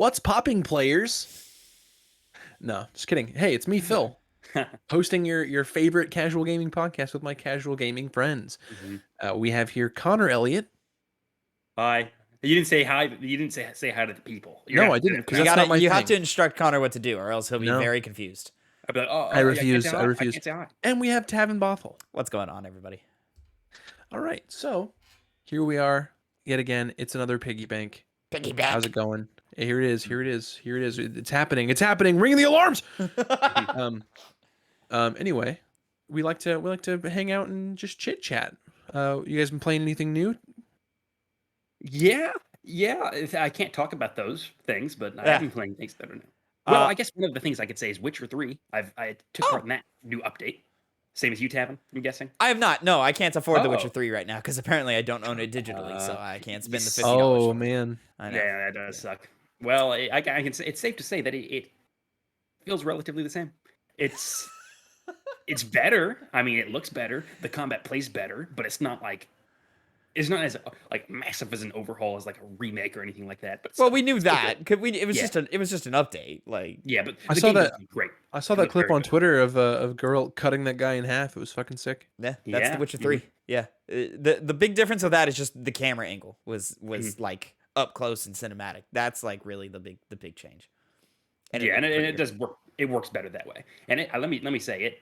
What's popping, players? No, just kidding. Hey, it's me, Phil, hosting your favorite casual gaming podcast with my casual gaming friends. Mhm. We have here Connor Elliott. Hi. You didn't say hi. You didn't say hi to the people. You're No, gonna I have to didn't, do because that that's now. not my You have to thing. instruct Connor what to do, or else he'll be No, very confused. I'd be like, I I can't say refuse. I hi. I refuse. can't say hi. And we have Tavin Bothel. What's going on, everybody? All right, so here we are yet again. It's another piggy bank. Piggy How's back. it going? Here it is. Here it is. Here it is. It's happening. It's happening. Ring the alarms. Um. Anyway, we like to hang out and just chit chat. You guys been playing anything new? Yeah, yeah. I can't talk about those things, but I Yeah. have been playing things that are new. Well, Uh, I guess one of the things I could say is Witcher 3. I took part in that new update. Same as you, Tavin, I'm guessing. I have not. No, I can't afford The Witcher Oh. 3 right now because apparently I don't own it digitally, so I can't spend the $50 Oh for it. man. I know. Yeah, that does suck. Well, I can say it's safe to say that it feels relatively the same. It's better. I mean, it looks better. The combat plays better, but it's not as like massive as an overhaul as like a remake or anything like that. But Well, still, we knew still that. good. Could we? It was Yeah. just an update. Like, Yeah, but I the saw game that. does look great. I saw It that looks clip very on good. Twitter of a girl cutting that guy in half. It was fucking sick. yeah, that's Yeah. The Witcher 3. Yeah. The big difference of that is just the camera angle was like up close and cinematic. That's like really the big change. And it yeah, and looked it prettier. does work. It works better that way. And let me say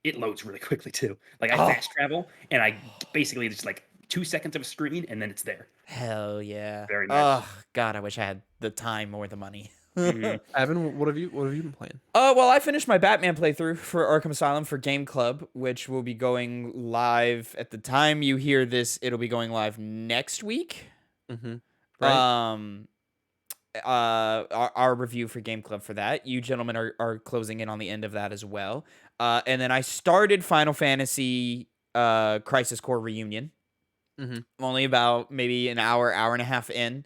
it loads really quickly too. Like I Oh. fast travel and I basically just like 2 seconds of a screen and then it's there. Hell yeah. Very nice. Oh God, I wish I had the time or the money. Mhm. Evan, what have you been playing? Well, I finished my Batman playthrough for Arkham Asylum for Game Club, which will be going live at the time you hear this. It'll be going live next week. Mm-hmm. Right. Um, our review for Game Club for that. You gentlemen are closing in on the end of that as well. And then I started Final Fantasy Crisis Core Reunion. Mm-hmm. I'm only about maybe an hour and a half in.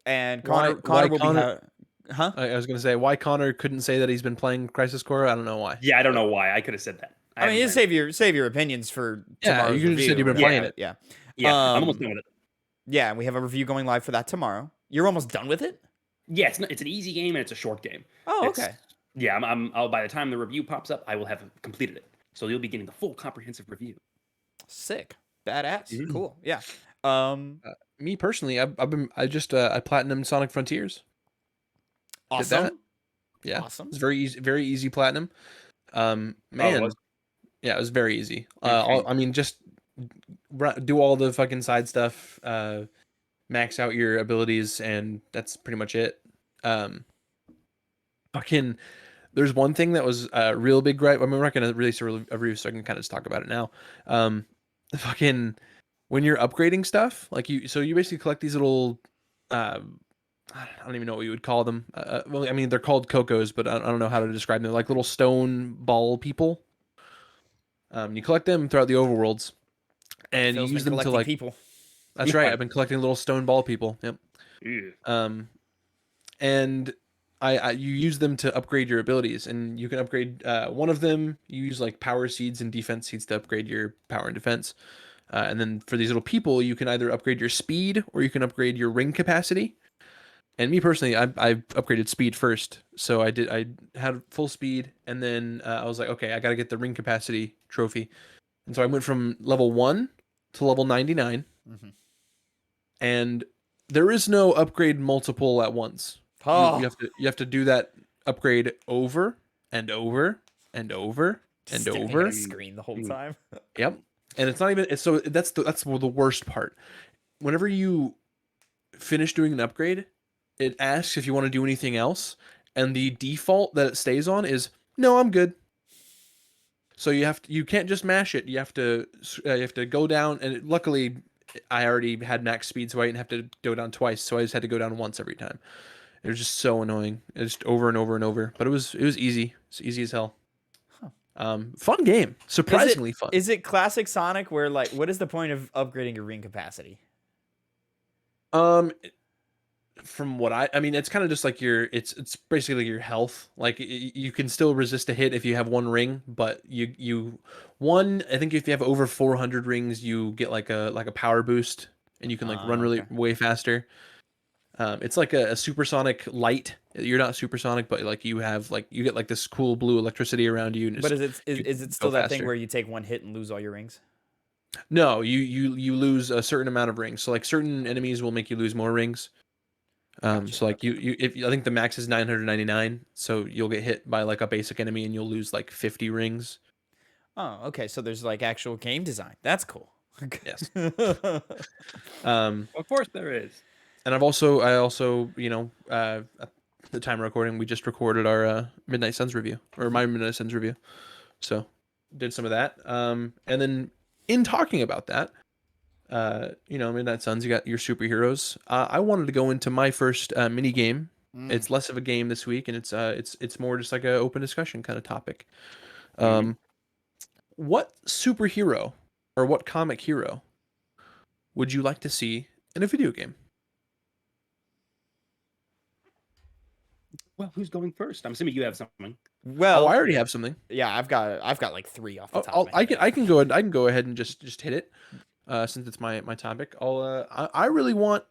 And Connor will Connor? be huh? I was gonna say why Connor couldn't say that he's been playing Crisis Core. I don't know why. Yeah, I don't know why. I could have said that. I mean, you haven't played save your opinions for Yeah, tomorrow's you just said review. you've been or playing whatever, it. Yeah. Yeah, I'm almost done with it. Yeah, and we have a review going live for that tomorrow. You're almost done with it? Yeah, it's an easy game and it's a short game. Oh, It's- okay. Yeah, I'll by the time the review pops up, I will have completed it. So you'll be getting the full comprehensive review. Sick. Badass. Mhm. Cool. Yeah. Um, Me personally, I platinumed Sonic Frontiers. Did that. awesome. Yeah, Awesome. it's very easy platinum. Oh, Man, was- yeah, it was very easy. Okay. I mean, just do all the fucking side stuff, max out your abilities, and that's pretty much it. Fucking, there's one thing that was a real big gripe. I mean, we're not gonna release a review, so I can kind of just talk about it now. Fucking, when you're upgrading stuff, like you basically collect these little, I don't even know what you would call them. Well, I mean, they're called Cocos, but I don't know how to describe them. They're like little stone ball people. You collect them throughout the overworlds, and Phil's you use been them to collecting like. people. That's right. I've been collecting little stone ball people. Yep. Ew. And you use them to upgrade your abilities, and you can upgrade one of them. You use like power seeds and defense seeds to upgrade your power and defense. And then for these little people, you can either upgrade your speed or you can upgrade your ring capacity. And me personally, I upgraded speed first, so I had full speed, and then I was like, okay, I gotta get the ring capacity trophy, and so I went from level 1 to level 99, Mhm. and there is no upgrade multiple at once. Oh, You have to do that upgrade over and over and over and staring at over. a screen the whole time. Yep, and it's not even. So that's the worst part. Whenever you finish doing an upgrade, it asks if you want to do anything else, and the default that it stays on is no, I'm good. So you can't just mash it. You have to go down, and luckily I already had max speed, so I didn't have to go down twice. So I just had to go down once every time. It was just so annoying. It was just over and over and over, but it was easy. It's easy as hell. Fun game, surprisingly fun. Is it classic Sonic where like what is the point of upgrading your ring capacity? From what I mean, it's kind of just like it's basically your health. Like you can still resist a hit if you have one ring, but I think if you have over 400 rings, you get like a power boost and you can like run really Okay. way faster. It's like a supersonic light. You're not supersonic, but like you get like this cool blue electricity around you, and But just is you it go still that thing faster. where you take one hit and lose all your rings? No, you lose a certain amount of rings. So like certain enemies will make you lose more rings. Gotcha. So like Okay. you if I think the max is 999, so you'll get hit by like a basic enemy and you'll lose like 50 rings. Oh, okay. So there's like actual game design. That's cool. Yes. Um, Of course there is. and I also, at the time of recording, we just recorded our Midnight Suns review, or my Midnight Suns review. So did some of that. And then in talking about that, Midnight Suns, you got your superheroes. I wanted to go into my first mini game. Mm. It's less of a game this week, and it's more just like an open discussion kind of topic. Mhm. What superhero or what comic hero would you like to see in a video game? Well, who's going first? I'm assuming you have something. Oh, Well, I already have something. yeah, I've got like 3 off the top I'll, of my head. I can go ahead. I can go ahead and just hit it. Since it's my topic, I really want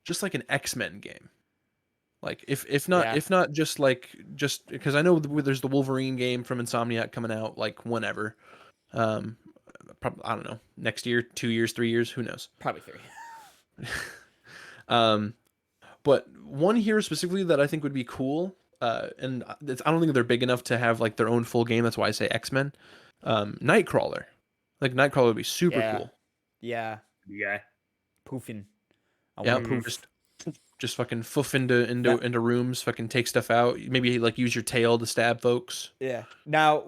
just like an X-Men game. Like Yeah. if not just because I know there's the Wolverine game from Insomniac coming out like whenever. Probably, I don't know, next year, 2 years, 3 years, who knows. Probably 3. Um, but one here specifically that I think would be cool, and I don't think they're big enough to have like their own full game. That's why I say X-Men. Nightcrawler, like Nightcrawler would be super Yeah. cool. Yeah. Yeah. Poofing. I Yeah, want to poof. just fucking foof into rooms, fucking take stuff out. Maybe like use your tail to stab folks. Yeah. Now,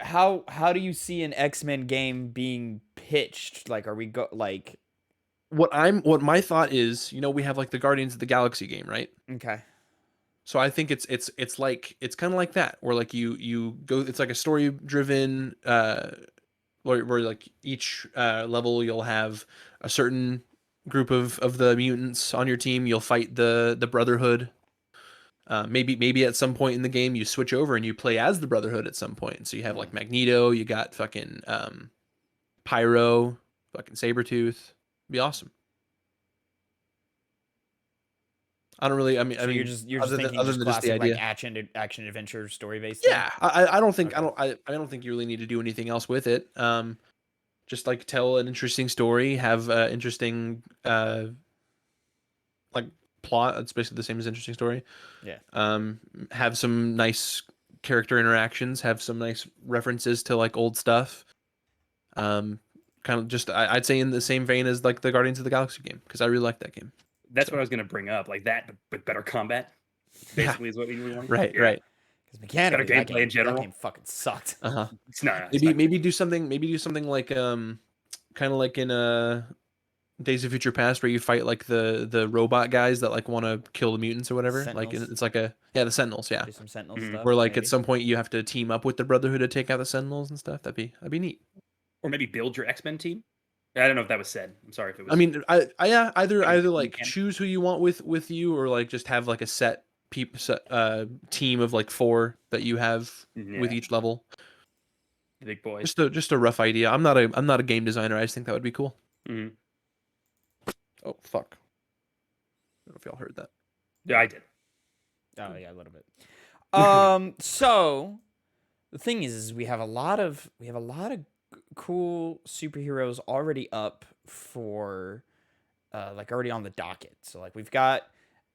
how do you see an X-Men game being pitched? Like, are we like, What my thought is, we have like the Guardians of the Galaxy game, right? okay. So I think it's kind of like that, where like you go, it's like a story driven, where like each level you'll have a certain group of the mutants on your team. You'll fight the Brotherhood. Maybe at some point in the game you switch over and you play as the Brotherhood at some point. So you have like Magneto, you got fucking Pyro, fucking Sabretooth. Be awesome. I don't really. I So mean, you're just thinking other just than just the classic like idea. action adventure story based. Yeah, I don't think Okay. I don't think you really need to do anything else with it. Just like tell an interesting story, have interesting like plot. It's basically the same as interesting story. Yeah. Have some nice character interactions. Have some nice references to like old stuff. Kind of just I'd say in the same vein as like the Guardians of the Galaxy game, because I really like that game. That's So. what I was going to bring up. Like that, but better combat. Yeah. Basically, is what we want. Right, Yeah. right. Because mechanically, Better gameplay in general. that game fucking sucked. Uh-huh. It's not. Maybe do something like kind of like in Days of Future Past, where you fight like the robot guys that like want to kill the mutants or whatever. Like Sentinels. it's like the Sentinels, yeah. Do some Sentinel Mhm. stuff. Where like maybe. at some point you have to team up with the Brotherhood to take out the Sentinels and stuff. That'd be neat. Or maybe build your X-Men team. I don't know if that was said. I'm sorry if it was. I mean, yeah, either like mechanic. choose who you want with you, or like just have like a set team of like 4 that you have with Yeah. each level. Big boys. Just a rough idea. I'm not a game designer. I just think that would be cool. Mhm. Oh fuck! I don't know if y'all heard that. Yeah, I did. Oh yeah, a little bit. So the thing is we have a lot of cool superheroes already up for like already on the docket. So like we've got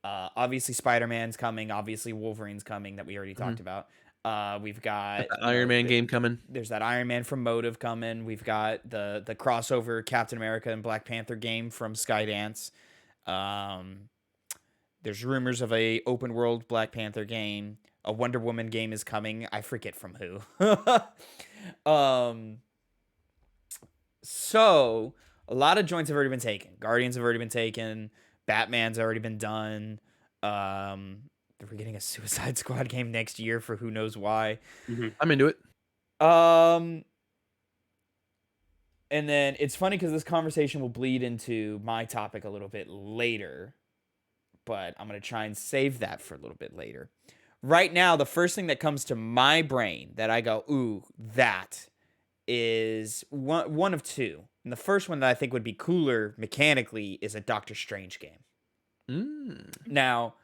obviously Spider-Man's coming, obviously Wolverine's coming that we already talked about. We've got Got the Iron Man game coming. There's that Iron Man from Motive coming. We've got the crossover Captain America and Black Panther game from Skydance. There's rumors of a open world Black Panther game. A Wonder Woman game is coming. I forget from who. So a lot of joints have already been taken. Guardians have already been taken. Batman's already been done. We're getting a Suicide Squad game next year for who knows why. I'm into it. And then it's funny because this conversation will bleed into my topic a little bit later, but I'm going to try and save that for a little bit later. Right now, the first thing that comes to my brain that I go, ooh, that is one of two. And the first one that I think would be cooler mechanically is a Doctor Strange game. Mm. Now,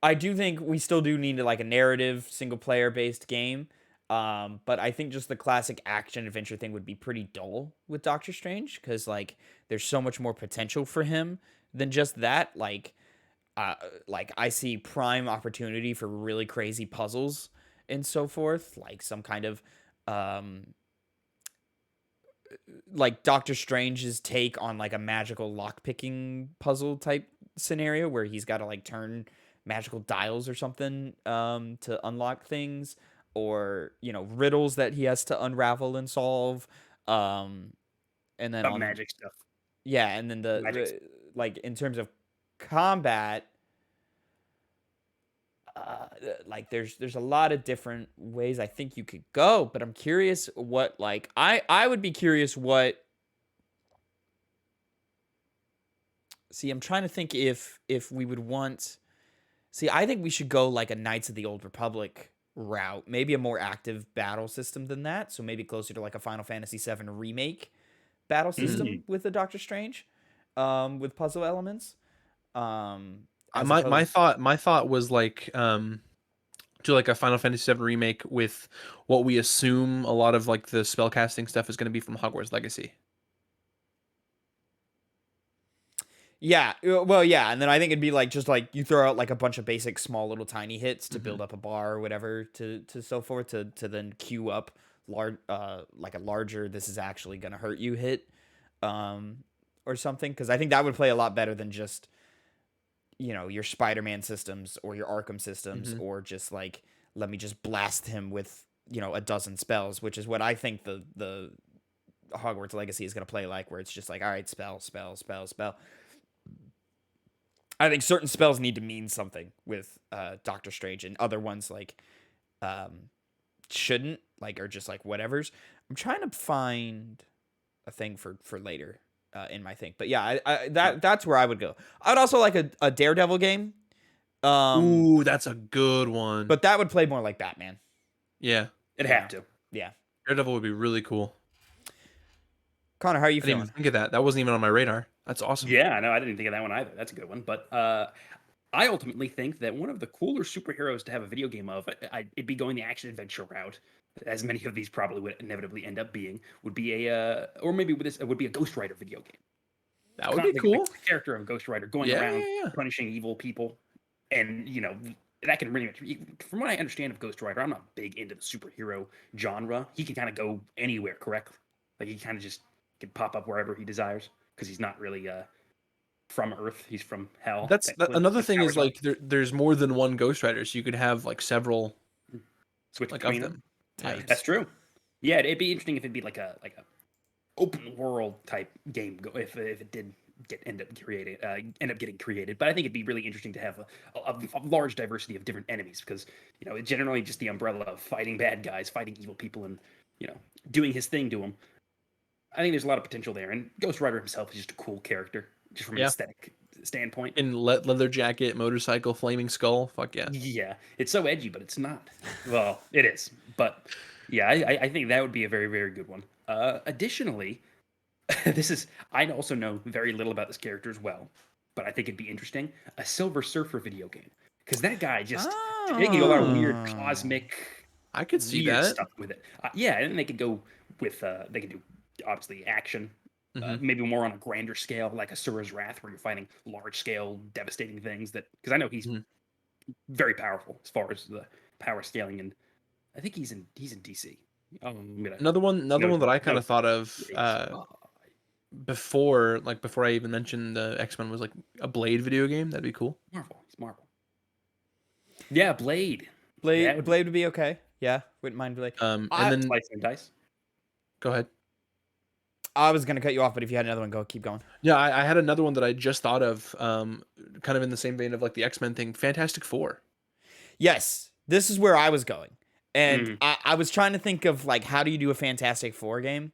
I do think we still do need like a narrative single player based game. But I think just the classic action adventure thing would be pretty dull with Doctor Strange because like there's so much more potential for him than just that. Like I see prime opportunity for really crazy puzzles and so forth, like some kind of like Doctor Strange's take on like a magical lockpicking puzzle type scenario where he's got to like turn magical dials or something to unlock things, or riddles that he has to unravel and solve. um and then Some on magic stuff. yeah, and then Magic. like in terms of combat, like there's a lot of different ways I think you could go, but I'm curious what like I would be curious what. See, I'm trying to think if we would want. See, I think we should go like a Knights of the Old Republic route, maybe a more active battle system than that. So maybe closer to like a Final Fantasy VII remake battle system Mhm. with the Doctor Strange, with puzzle elements. As My opposed, thought was like do like a Final Fantasy VII remake with what we assume a lot of like the spellcasting stuff is going to be from Hogwarts Legacy. yeah, well, yeah, and then I think it'd be like just like you throw out like a bunch of basic small little tiny hits to build Mhm. up a bar or whatever to so forth to then queue up large like a larger this is actually gonna hurt you hit, um or something, because I think that would play a lot better than just your Spider-Man systems or your Arkham systems, Mhm. or just like let me just blast him with a dozen spells, which is what I think the Hogwarts Legacy is gonna play like, where it's just like all right, spell, spell, spell, spell. I think certain spells need to mean something with Doctor Strange, and other ones like um, shouldn't, like, or just like whatever's. I'm trying to find a thing for later in my thing, but yeah, that's where I would go. I'd also like a Daredevil game, um, Ooh, that's a good one. but that would play more like Batman. Yeah, It'd You have know, to. yeah. Daredevil would be really cool. Connor, how are you I didn't even feeling? think of that. That wasn't even on my radar. That's awesome. Yeah, no, I didn't think of that one either. That's a good one. But I ultimately think that one of the cooler superheroes to have a video game of, it'd be going the action adventure route, as many of these probably would inevitably end up being, would be or maybe with this, it would be a Ghost Rider video game. That would be The cool. character of Ghost Rider going Yeah, around yeah, yeah. punishing evil people, and that can really much. From what I understand of Ghost Rider, I'm not big into the superhero genre. He can kind of go anywhere, correct? Like he kind of just can pop up wherever he desires because he's not really from Earth. He's from hell. Technically, Another with thing is powers on. like there's more than one Ghost Rider, so you could have like several Switch like of between them. them. Yeah. Types. That's true. Yeah, it'd be interesting if it'd be like a open world type game if it did end up getting created. But I think it'd be really interesting to have a large diversity of different enemies because it's generally just the umbrella of fighting bad guys, fighting evil people, and doing his thing to them. I think there's a lot of potential there, and Ghost Rider himself is just a cool character, just from an Yeah. aesthetic standpoint. In leather jacket, motorcycle, flaming skull. Fuck yeah. Yeah, it's so edgy, but it's not. Well, it is, but yeah, I think that would be a very, very good one. Additionally, I also know very little about this character as well, but I think it'd be interesting. A Silver Surfer video game, because that guy just they can do a lot of weird Ah. cosmic, I could see weird that. stuff with it. Yeah, and they could go with they could do obviously action. Hmm. Maybe more on a grander scale, like Asura's Wrath, where you're fighting large scale, devastating things. That because I know he's Mhm. very powerful as far as the power scaling, and I think he's in DC. I'm gonna Another one that I kind no, of thought of yes. before I even mentioned the X-Men was like a Blade video game. That'd be cool. Marvel. He's Marvel. Yeah, Blade. That Blade would Blade would be okay. Yeah, wouldn't mind Blade. And I then slice and dice. go ahead. I was gonna cut you off, but if you had another one, go. Keep going. Yeah, I had another one that I just thought of, kind of in the same vein of like the X-Men thing. Fantastic Four. Yes, this is where I was going, and Mm. I was trying to think of like how do you do a Fantastic Four game,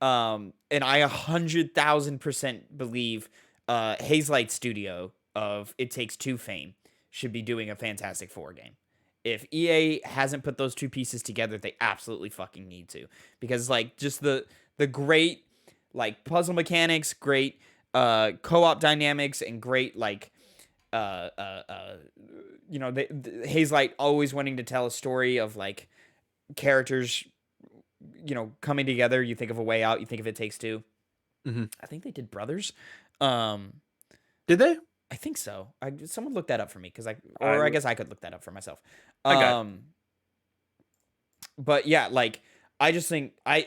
and I 100,000% believe Hazelight Studio of It Takes Two fame should be doing a Fantastic Four game. If EA hasn't put those two pieces together, they absolutely fucking need to, because like just the great like puzzle mechanics, great co-op dynamics, and great like you know, Hazelight always wanting to tell a story of like characters, you know, coming together. You think of A Way Out, you think of It Takes Two. Mhm. I think they did Brothers. Um, Did they? I think so. Someone look that up for me because I I would- guess I could look that up for myself. I got it. But yeah, like I just think I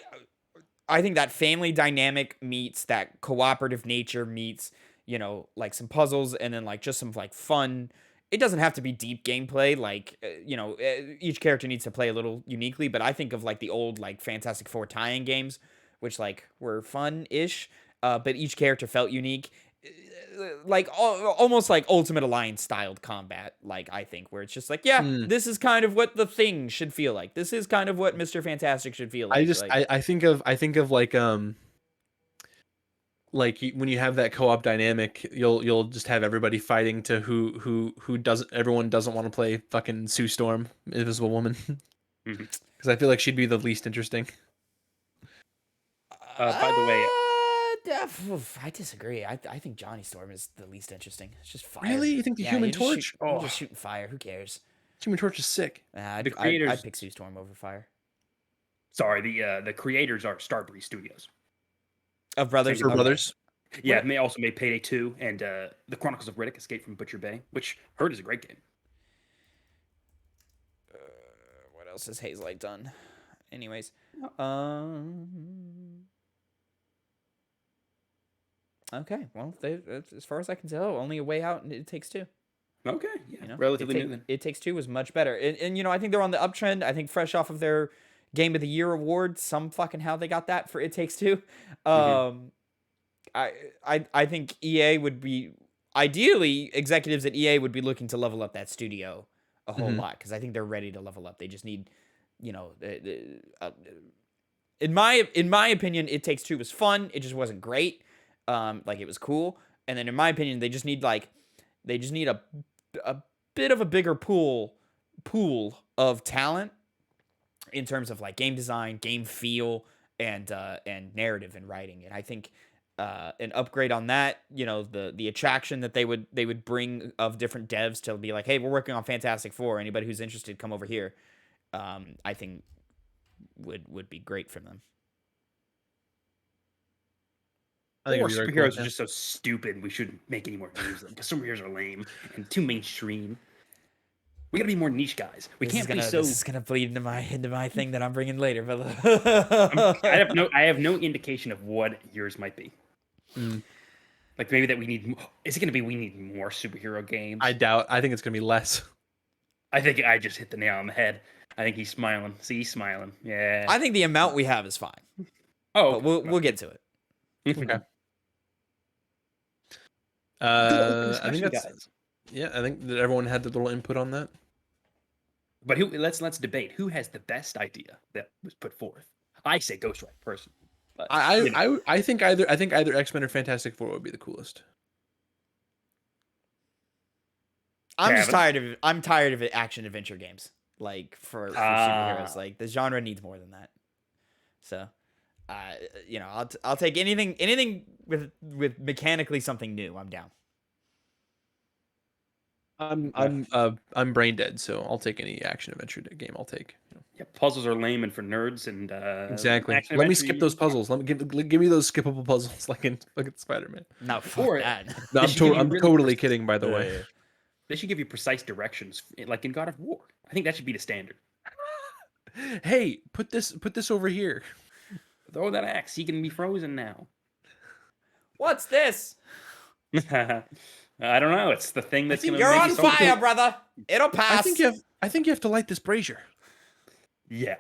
think that family dynamic meets that cooperative nature meets, you know, like some puzzles and then like just some like fun. It doesn't have to be deep gameplay. Like, you know, each character needs to play a little uniquely. But I think of like the old like Fantastic Four tie-in games, which like were fun-ish, but each character felt unique. Like almost like Ultimate Alliance styled combat. Like I think where it's just like, yeah, Mm. this is kind of what the Thing should feel like. This is kind of what Mr. Fantastic should feel like. I think of like when you have that co-op dynamic, you'll just have everybody fighting to who doesn't everyone doesn't want to play fucking Sue Storm, Invisible Woman, Mhm. because I feel like she'd be the least interesting. By the way, I disagree. I think Johnny Storm is the least interesting. It's just fire. Really? You think the Yeah, Human you're just Torch? you're just shooting fire. Who cares? Human Torch is sick. The I'd creators- pick Sue Storm over fire. sorry, the creators are Starbreeze Studios. Of Brothers. For Okay. Brothers. Yeah, What- and they also made Payday 2 and the Chronicles of Riddick: Escape from Butcher Bay, which heard is a great game. What else has Hazelight done? Anyways, okay. Well, as far as I can tell, only A Way Out and It Takes Two. Okay, yeah, You know, relatively new then. It Takes Two was much better, and you know, I think they're on the uptrend. I think fresh off of their Game of the Year award, some fucking how they got that for It Takes Two. I think EA would be ideally executives at EA would be looking to level up that studio a whole lot because I think they're ready to level up. They just need, you know, in my opinion, It Takes Two was fun. It just wasn't great. Like it was cool, and then in my opinion, they just need a bit of a bigger pool of talent in terms of like game design, game feel, and narrative and writing. And I think an upgrade on that, you know, the attraction that they would bring of different devs to be like, hey, we're working on Fantastic Four. Anybody who's interested, come over here. I think would be great for them. I think Or it'd be very superheroes cool, are just so stupid we shouldn't make any more games of them because superheroes are lame and too mainstream. We gotta be more niche guys. We can't be so. This is gonna bleed into my thing that I'm bringing later, but I have no indication of what yours might be. Mm. Like maybe that we need. Is it gonna be we need more superhero games? I doubt. I think it's gonna be less. I think I just hit the nail on the head. I think he's smiling. See, he's smiling. Yeah. I think the amount we have is fine. Oh, But we'll get to it. Okay. I think that's guys. yeah. I think that everyone had their little input on that. But who? Let's debate who has the best idea that was put forth. I say Ghostwriter personally. But, you know. I think either X-Men or Fantastic Four would be the coolest. I'm tired of action adventure games. Like for superheroes. Like the genre needs more than that. So you know, I'll take anything with mechanically something new. I'm down. I'm brain dead, so I'll take any action adventure game. I'll take. Yeah, puzzles are lame and for nerds and Exactly. action Let me adventure, skip those puzzles. Let me give me those skippable puzzles like in fucking Spider-Man. No, fuck Or- that. No, They should give you I'm really totally precise- kidding. By the way, They should give you precise directions, like in God of War. I think that should be the standard. hey, put this over here. Throw that axe. He can be frozen now. What's this? I don't know. It's the thing that's think going to You're make on you so fire, cool. brother. It'll pass. I think you have to light this brazier. Yeah,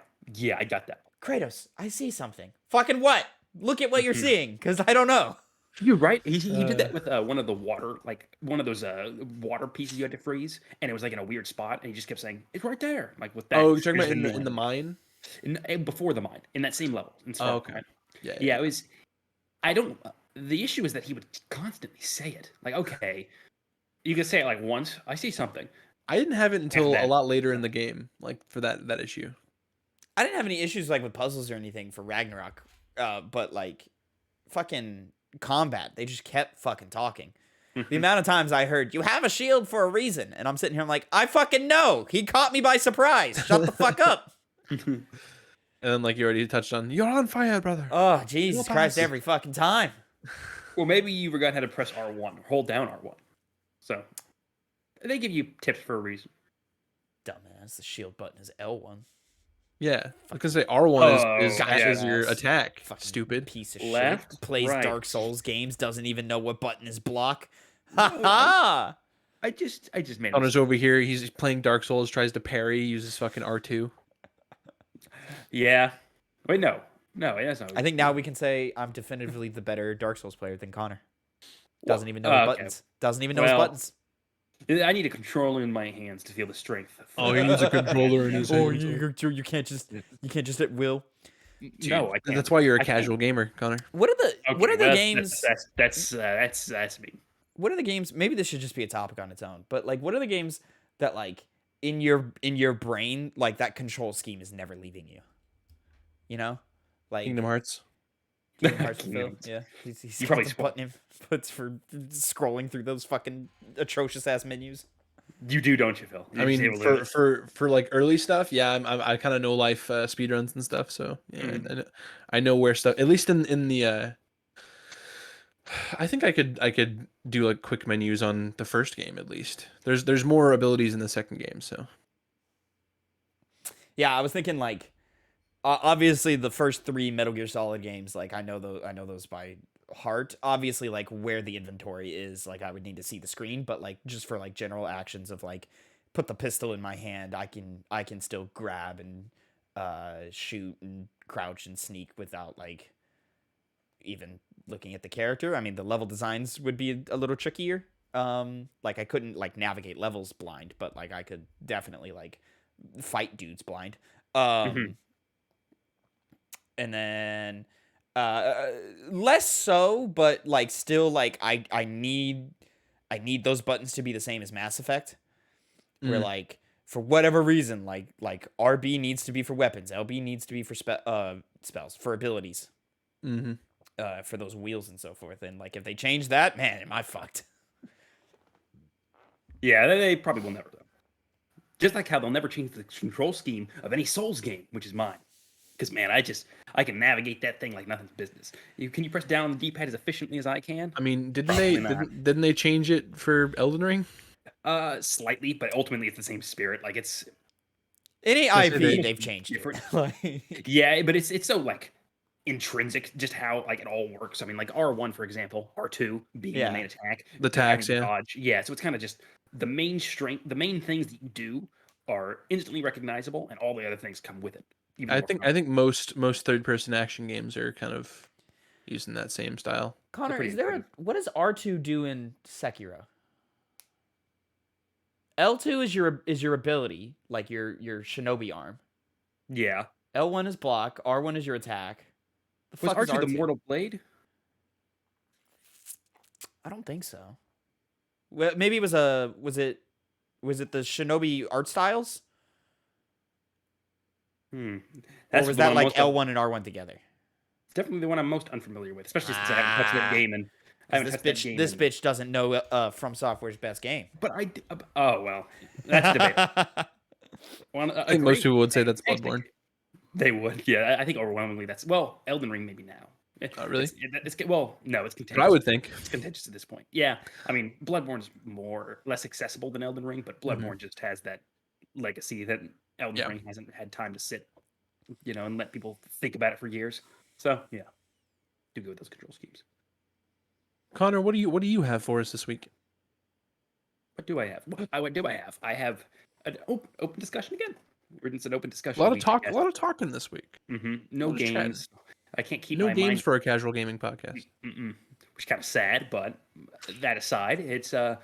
I got that. Kratos, I see something. Fucking what? Look at what you're seeing, because I don't know. You're right. He did that with one of the water, like one of those water pieces you had to freeze, and it was like in a weird spot, and he just kept saying, "It's right there," like with that. Oh, you're talking about just in the mine? before the mine, in that same level. In Oh, okay. Mine. Yeah. Yeah, it was. I don't. The issue is that he would constantly say it. Like, okay, you can say it like once. I see something. I didn't have it until that. a lot later in the game, like for that issue. I didn't have any issues like with puzzles or anything for Ragnarok, but like fucking combat. They just kept fucking talking. The amount of times I heard, "You have a shield for a reason," and I'm sitting here, I'm like, I fucking know. He caught me by surprise. Shut the fuck up. And then, like you already touched on, you're on fire, brother. Oh, Jesus Christ, pass. every fucking time. Well, maybe you forgot how to press R1 or hold down R1. So they give you tips for a reason. Dumbass. The shield button is L1. Yeah, because say R1 is yeah. your Ass. attack. Fucking Stupid. piece of Left, shit. Plays right. Dark Souls games, doesn't even know what button is block. Ha ha! I just made a Connor's mistake. over here. He's playing Dark Souls, tries to parry, uses fucking R2. Yeah. Wait, no, that's not. I think now we can say I'm definitively the better Dark Souls player than Connor. Doesn't even know his buttons. Doesn't even know his buttons. I need a controller in my hands to feel the strength. Oh, he needs a controller in his Oh, hands. you can't just at will. Dude, no, I can't. that's why you're a I can't. casual gamer, Connor. What are the well, games? That's me. What are the games? Maybe this should just be a topic on its own. But like, what are the games that like in your brain, like that control scheme is never leaving you? You know, like Kingdom Hearts. Kingdom Hearts Kingdom Phil. Hearts. Yeah, he's You got probably the spoiled. button he puts for scrolling through those fucking atrocious ass menus. You do, don't you, Phil? I mean, for like early stuff, yeah, I kind of know life speedruns and stuff, so yeah, I know where stuff. At least in the, I think I could do like quick menus on the first game at least. There's more abilities in the second game, so Yeah, I was thinking like, obviously the first 3 Metal Gear Solid games, like I know those by heart. Obviously, like where the inventory is, like I would need to see the screen, but like just for like general actions of like put the pistol in my hand, I can still grab and shoot and crouch and sneak without like even looking at the character. I mean, the level designs would be a little trickier. Like I couldn't like navigate levels blind, but like I could definitely like fight dudes blind. And then less so, but like still like I need those buttons to be the same as Mass Effect, where like for whatever reason like RB needs to be for weapons, LB needs to be for spells, for abilities, for those wheels and so forth. And like if they change that, man, am I fucked? Yeah, they probably will never though. Just like how they'll never change the control scheme of any Souls game, which is mine. Because man, I can navigate that thing like nothing's business. Can you press down on the D-pad as efficiently as I can? I mean, Probably not. didn't they change it for Elden Ring? Slightly, but ultimately it's the same spirit. Like it's Any Yes, IP, it is. they've changed it. Different. Like, yeah, but it's so like intrinsic, just how like it all works. I mean, like R1 for example, R2 being Yeah. the main attack, The attacks, having to yeah. dodge. Yeah, so it's kind of just the main strength, the main things that you do are instantly recognizable, and all the other things come with it. Even I more think powerful. most third person action games are kind of using that same style. Connor, pretty is there intuitive. what does R2 do in Sekiro? L2 is your ability, like your shinobi arm. Yeah. L1 is block, R1 is your attack. The Was fuck is R2 the R2? Mortal Blade? I don't think so. Well, maybe it was was it the shinobi art styles? Or was the that one I'm like most L1 and R1 together? It's definitely the one I'm most unfamiliar with, especially since I haven't touched that game and I haven't touched that game. This bitch doesn't know From Software's best game. But oh well, that's debatable. I think most people would say that's Bloodborne. They would, yeah. I think overwhelmingly that's Elden Ring maybe now. Really? No, it's contentious. But I would think. It's contentious at this point. Yeah, I mean, Bloodborne's less accessible than Elden Ring, but Bloodborne just has that legacy that Elden Ring hasn't had time to sit, and let people think about it for years. So yeah, do go with those control schemes. Connor, what do you have for us this week? What do I have? What do I have? I have an open discussion again. It's an open discussion. A lot of talking this week. No Just games. I can't keep No my games mind. for a casual gaming podcast. Which is kind of sad, but that aside, it's a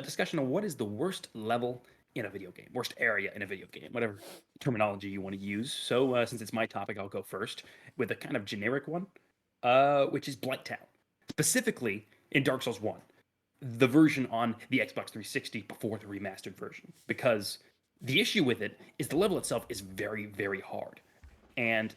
discussion of what is the worst level in a video game, worst area in a video game, whatever terminology you want to use. So since it's my topic, I'll go first with a kind of generic one, which is Blighttown. Specifically in Dark Souls 1, the version on the Xbox 360 before the remastered version. Because the issue with it is the level itself is very, very hard. And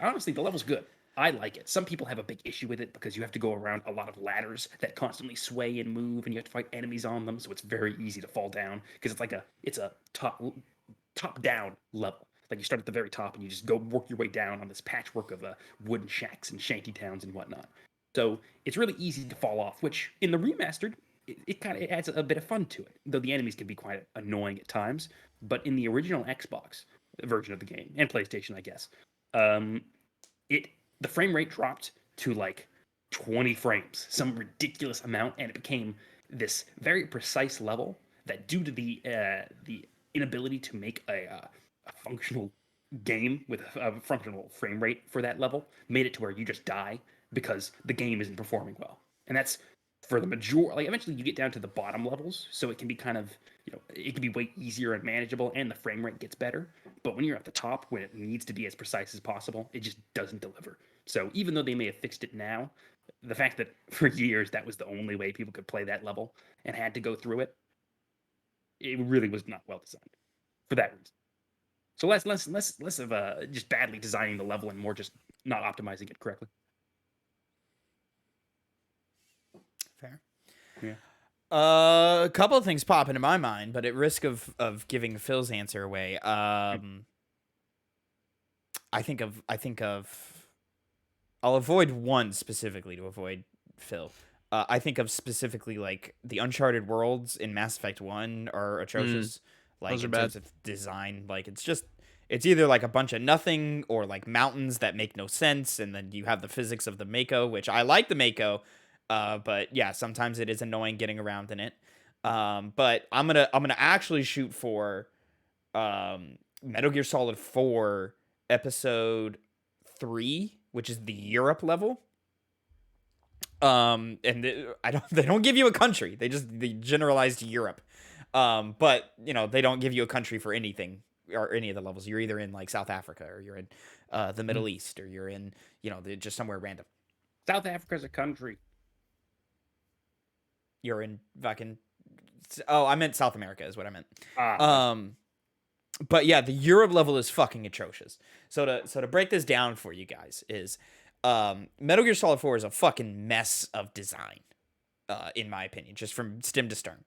honestly, the level's good. I like it. Some people have a big issue with it because you have to go around a lot of ladders that constantly sway and move, and you have to fight enemies on them, so it's very easy to fall down because it's a top down level. Like you start at the very top and you just go work your way down on this patchwork of wooden shacks and shanty towns and whatnot. So it's really easy to fall off, which in the remastered, it kind of adds a bit of fun to it, though the enemies can be quite annoying at times. But in the original Xbox version of the game, and PlayStation, I guess, the frame rate dropped to like 20 frames, some ridiculous amount, and it became this very precise level that, due to the inability to make a functional game with a functional frame rate for that level, made it to where you just die because the game isn't performing well. And that's for the majority. Like, eventually you get down to the bottom levels, so it can be kind of, it can be way easier and manageable, and the frame rate gets better. But when you're at the top, when it needs to be as precise as possible, it just doesn't deliver. So even though they may have fixed it now, the fact that for years that was the only way people could play that level and had to go through it, it really was not well designed for that reason. So less of just badly designing the level and more just not optimizing it correctly. Fair. Yeah. A couple of things pop into my mind, but at risk of giving Phil's answer away, I think of I'll avoid one specifically to avoid Phil. I think of specifically like the Uncharted worlds in Mass Effect 1 are atrocious. Like, Those are in bad. terms of design, like it's either like a bunch of nothing or like mountains that make no sense, and then you have the physics of the Mako, which I like the Mako, but yeah, sometimes it is annoying getting around in it. But I'm gonna actually shoot for Metal Gear Solid 4 Episode 3, which is the Europe level. And they don't give you a country. They generalized Europe. But they don't give you a country for anything or any of the levels. You're either in like South Africa, or you're in the Middle East, or you're in just somewhere random. South Africa's a country. You're in fucking. Oh, I meant South America is what I meant. But yeah, the Europe level is fucking atrocious. So to break this down for you guys is, Metal Gear Solid 4 is a fucking mess of design, in my opinion, just from stem to stern.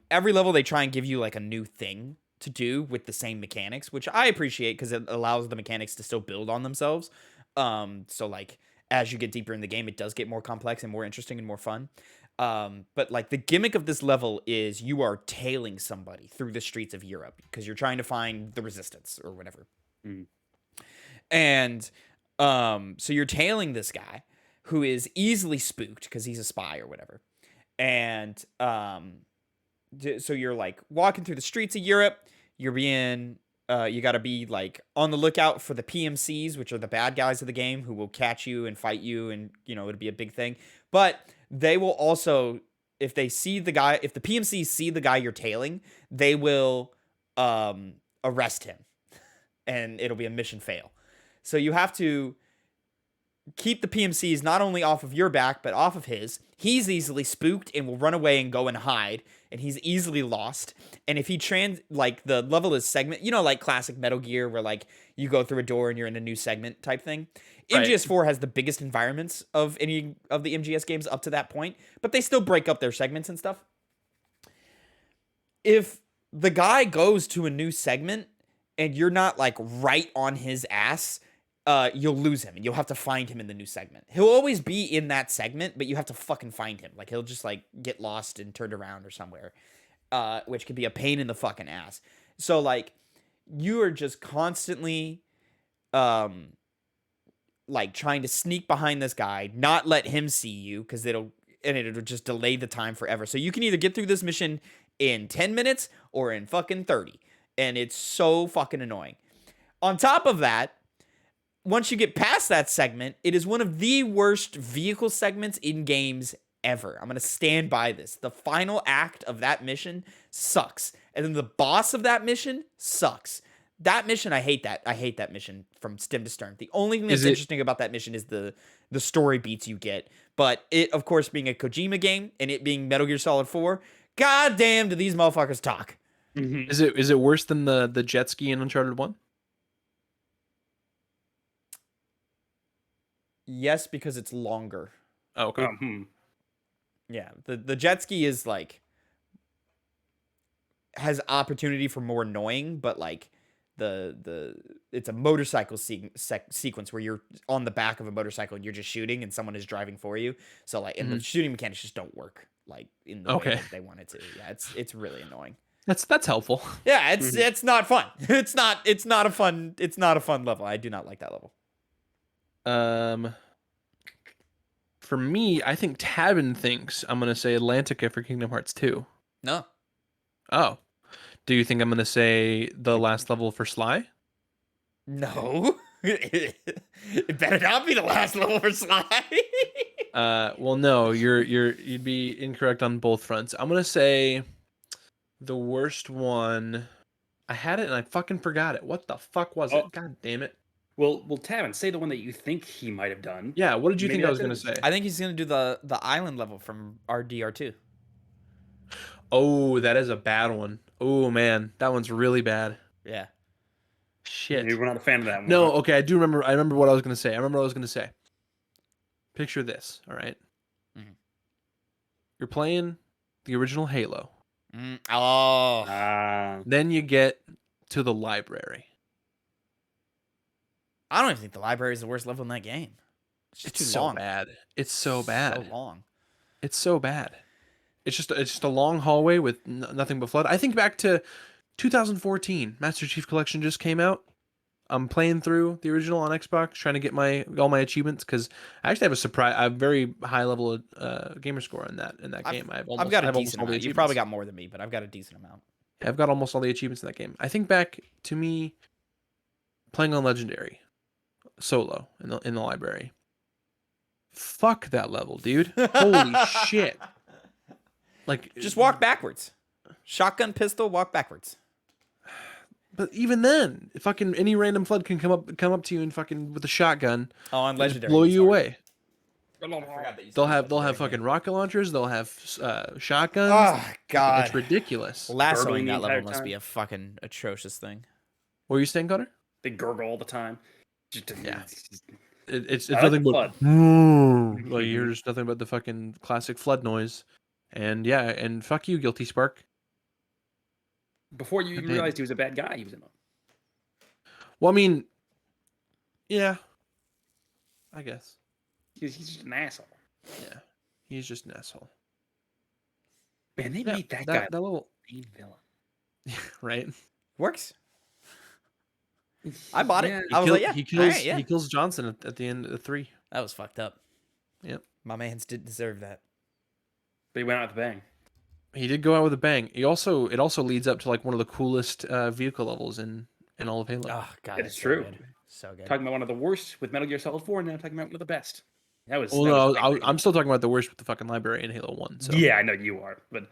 Every level they try and give you like a new thing to do with the same mechanics, which I appreciate because it allows the mechanics to still build on themselves. So like as you get deeper in the game, it does get more complex and more interesting and more fun. But like the gimmick of this level is you are tailing somebody through the streets of Europe because you're trying to find the resistance or whatever. And so you're tailing this guy who is easily spooked because he's a spy or whatever. And so you're like walking through the streets of Europe. You're being you got to be like on the lookout for the PMCs, which are the bad guys of the game who will catch you and fight you, and it'll be a big thing. But they will also, if the PMCs see the guy you're tailing, they will arrest him, and it'll be a mission fail. So you have to keep the PMCs not only off of your back, but off of his. He's easily spooked and will run away and go and hide, and he's easily lost. And if he the level is segment, like classic Metal Gear where like you go through a door and you're in a new segment type thing. Right. MGS4 has the biggest environments of any of the MGS games up to that point, but they still break up their segments and stuff. If the guy goes to a new segment and you're not like right on his ass, you'll lose him and you'll have to find him in the new segment. He'll always be in that segment, but you have to fucking find him. Like he'll just like get lost and turned around or somewhere, which can be a pain in the fucking ass. So like you are just constantly like trying to sneak behind this guy, not let him see you because it'll just delay the time forever. So you can either get through this mission in 10 minutes or in fucking 30. And it's so fucking annoying. On top of that, once you get past that segment, it is one of the worst vehicle segments in games ever. I'm going to stand by this. The final act of that mission sucks. And then the boss of that mission sucks. That mission, I hate that. I hate that mission from stem to stern. The only thing that's interesting about that mission is the story beats you get. But it, of course, being a Kojima game and it being Metal Gear Solid 4, goddamn do these motherfuckers talk. Mm-hmm. Is it worse than the jet ski in Uncharted 1? Yes, because it's longer. Oh, okay. Yeah, the jet ski is like has opportunity for more annoying, but like the it's a motorcycle sequence where you're on the back of a motorcycle and you're just shooting and someone is driving for you. So like, and the shooting mechanics just don't work like in the way Okay. that they want it to. Yeah, it's really annoying. That's helpful. Yeah, it's not fun. It's not a fun level. I do not like that level. For me, I think Tavin thinks I'm gonna say Atlantica for Kingdom Hearts 2. No. Oh. Do you think I'm gonna say the last level for Sly? No. It better not be the last level for Sly. Well, no, you'd be incorrect on both fronts. I'm gonna say the worst one. I had it and I fucking forgot it. What the fuck was it? God damn it. Well, Tavin, say the one that you think he might have done. Yeah, what did you Maybe think I was that's gonna it. say? I think he's gonna do the island level from RDR2. Oh, that is a bad one. Oh man, that one's really bad. Yeah. Shit. Maybe we're not a fan of that one. No, huh? okay, I do remember. I remember what I was gonna say. I remember what I was gonna say. Picture this, all right? Mhm. You're playing the original Halo. Oh. Then you get to the library. I don't even think the library is the worst level in that game. It's just It's too so long. bad. It's so bad. So long. It's so bad. It's just a long hallway with nothing but flood. I think back to 2014. Master Chief Collection just came out. I'm playing through the original on Xbox, trying to get all my achievements because I actually have a very high level gamer score in that game. I've got a almost decent all the amount. You've probably achievements. got more than me, but I've got a decent amount. I've got almost all the achievements in that game. I think back to me playing on Legendary solo in the library. Fuck that level, dude. Holy shit. Like, Just walk backwards. Shotgun pistol, walk backwards. but even then, fucking any random flood can come up to you and fucking with a shotgun Oh, on and just Legendary. blow it's you hard. away. I forgot that you said They'll Legendary have game. fucking rocket launchers. They'll have shotguns. Oh god, It's ridiculous. lassoing Gurgling the that level entire must be time. a fucking atrocious thing. What were you saying, Connor? They gurgle all the time. Yeah. It's I like nothing the but flood. like you hear just nothing but the fucking classic flood noise. And yeah, and fuck you, Guilty Spark. Before you even Damn. realized he was a bad guy, he was in them. Well, I mean, yeah, I guess. He's just an asshole. Yeah, he's just an asshole. Man, they Yeah, made that guy that little the main villain. Right? Works. I I bought it. I was like, yeah, he kills alright, yeah. he kills Johnson at the end of 3. That was fucked up. Yep. My mans didn't deserve that. But he went out with a bang. He did go out with a bang. It also leads up to like one of the coolest vehicle levels in all of Halo. Oh god, It it's is so true. good. So good. Talking about one of the worst with Metal Gear Solid 4, and now talking about one of the best. That was. Well, that was no, great. I'm still talking about the worst with the fucking library in Halo 1. So Yeah, I know you are, but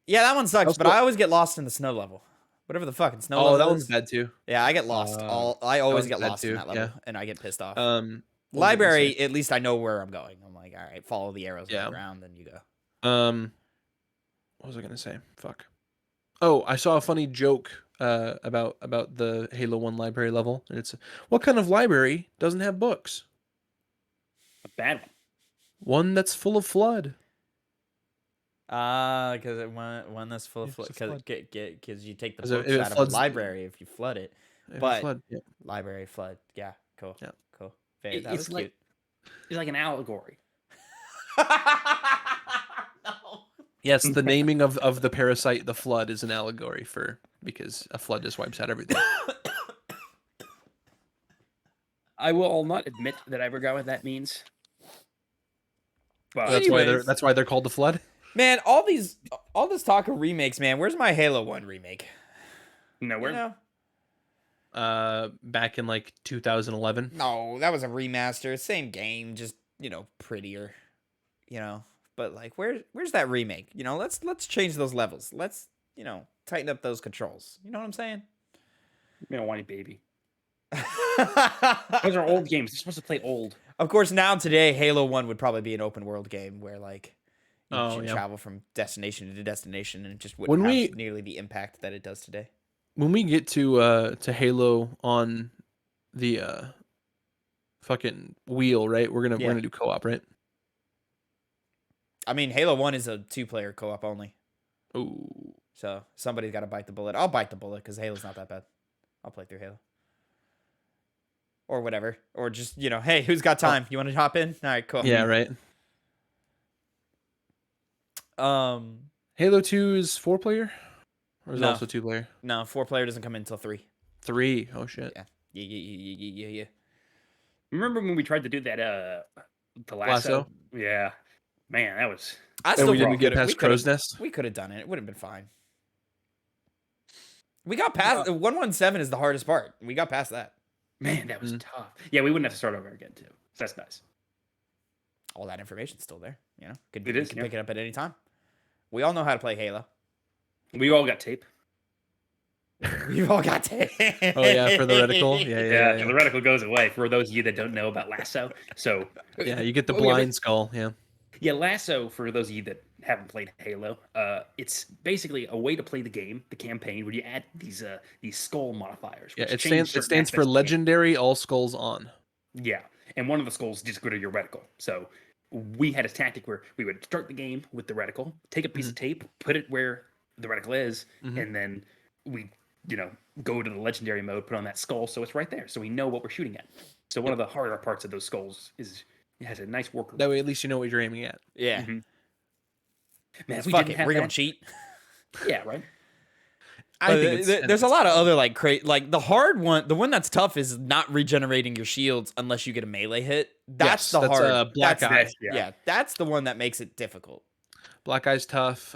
Yeah, that one sucks, but Also- I always get lost in the snow level. Whatever the fucking snow Oh, level that is. one's bad too. Yeah, I get lost. I always one's get bad lost in too, that level, yeah. and I get pissed off. What was I gonna Library, say? at least I know where I'm going. I'm like, all right, follow the arrows on Yeah. the ground, then you go. What was I gonna say? Fuck. Oh, I saw a funny joke about the Halo 1 library level, and it's what kind of library doesn't have books? a bad one. One that's full of flood. Because one that's full of Yeah, flood. it's a flood. Because you take the 'Cause books if it out of a floods- library if you flood it. If But- it's flood. Yeah. Library flood. Yeah, cool. Yeah. Cool. That It's was like cute. it's like an allegory. No. Yes, the naming of the parasite, the flood, is an allegory because a flood just wipes out everything. I will not admit that I forgot what that means. But That's why they're called the flood. Man, all this talk of remakes, man. Where's my Halo 1 remake? nowhere. You know? Back in like 2011. No, that was a remaster. Same game, just, prettier. But like where's that remake? Let's change those levels. Let's, tighten up those controls. You know what I'm saying? You know, whiny baby. Those are old games. They're supposed to play old. Of course, now today Halo 1 would probably be an open world game where like you Oh, should yeah. travel from destination to destination and it just wouldn't When have we- nearly the impact that it does today. When we get to Halo on fucking wheel, right? We're Yeah. gonna do co-op, right? I mean, Halo 1 is a 2-player co-op only. Ooh. So somebody's got to bite the bullet. I'll bite the bullet because Halo's not that bad. I'll play through Halo. Or whatever. Or just, hey, who's got time? You want to hop in? All right, cool. Yeah, right. Halo 2 is 4-player? Or is it No. also 2-player? No, 4-player doesn't come in until 3. 3. Oh shit. Yeah. Yeah. Remember when we tried to do that? The lasso. Yeah, man, that was. I And still we didn't get could've- past Crow's Nest. We could have done it. It would have been fine. We got past 117 is the hardest part. We got past that. Man, that was tough. Yeah, we wouldn't have to start over again too. So that's nice. All that information's still there. It You is, can yeah. pick it up at any time. We all know how to play Halo. We all got tape. We've all got to. Oh yeah, for the reticle. Yeah, Yeah. the reticle goes away for those of you that don't know about lasso. So Yeah, you get the Oh, yeah, blind skull. Yeah. Yeah, lasso, for those of you that haven't played Halo, it's basically a way to play the game, the campaign, where you add these skull modifiers. Yeah, which it change stands certain for aspects of the game. legendary, all skulls on. Yeah, and one of the skulls just go to your reticle. So we had a tactic where we would start the game with the reticle, take a piece of tape, put it where the reticle is, and then we, go to the legendary mode, put on that skull, so it's right there, so we know what we're shooting at. So one of the harder parts of those skulls is it has a nice work. That way, at least you know what you're aiming at. Yeah. Man, if we Fuck didn't it. have We're that, going to cheat. yeah, right. I think there's a lot of other like the hard one. The one that's tough is not regenerating your shields unless you get a melee hit. That's the hard. Black Eye. Yeah, that's the one that makes it difficult. Black Eye's tough.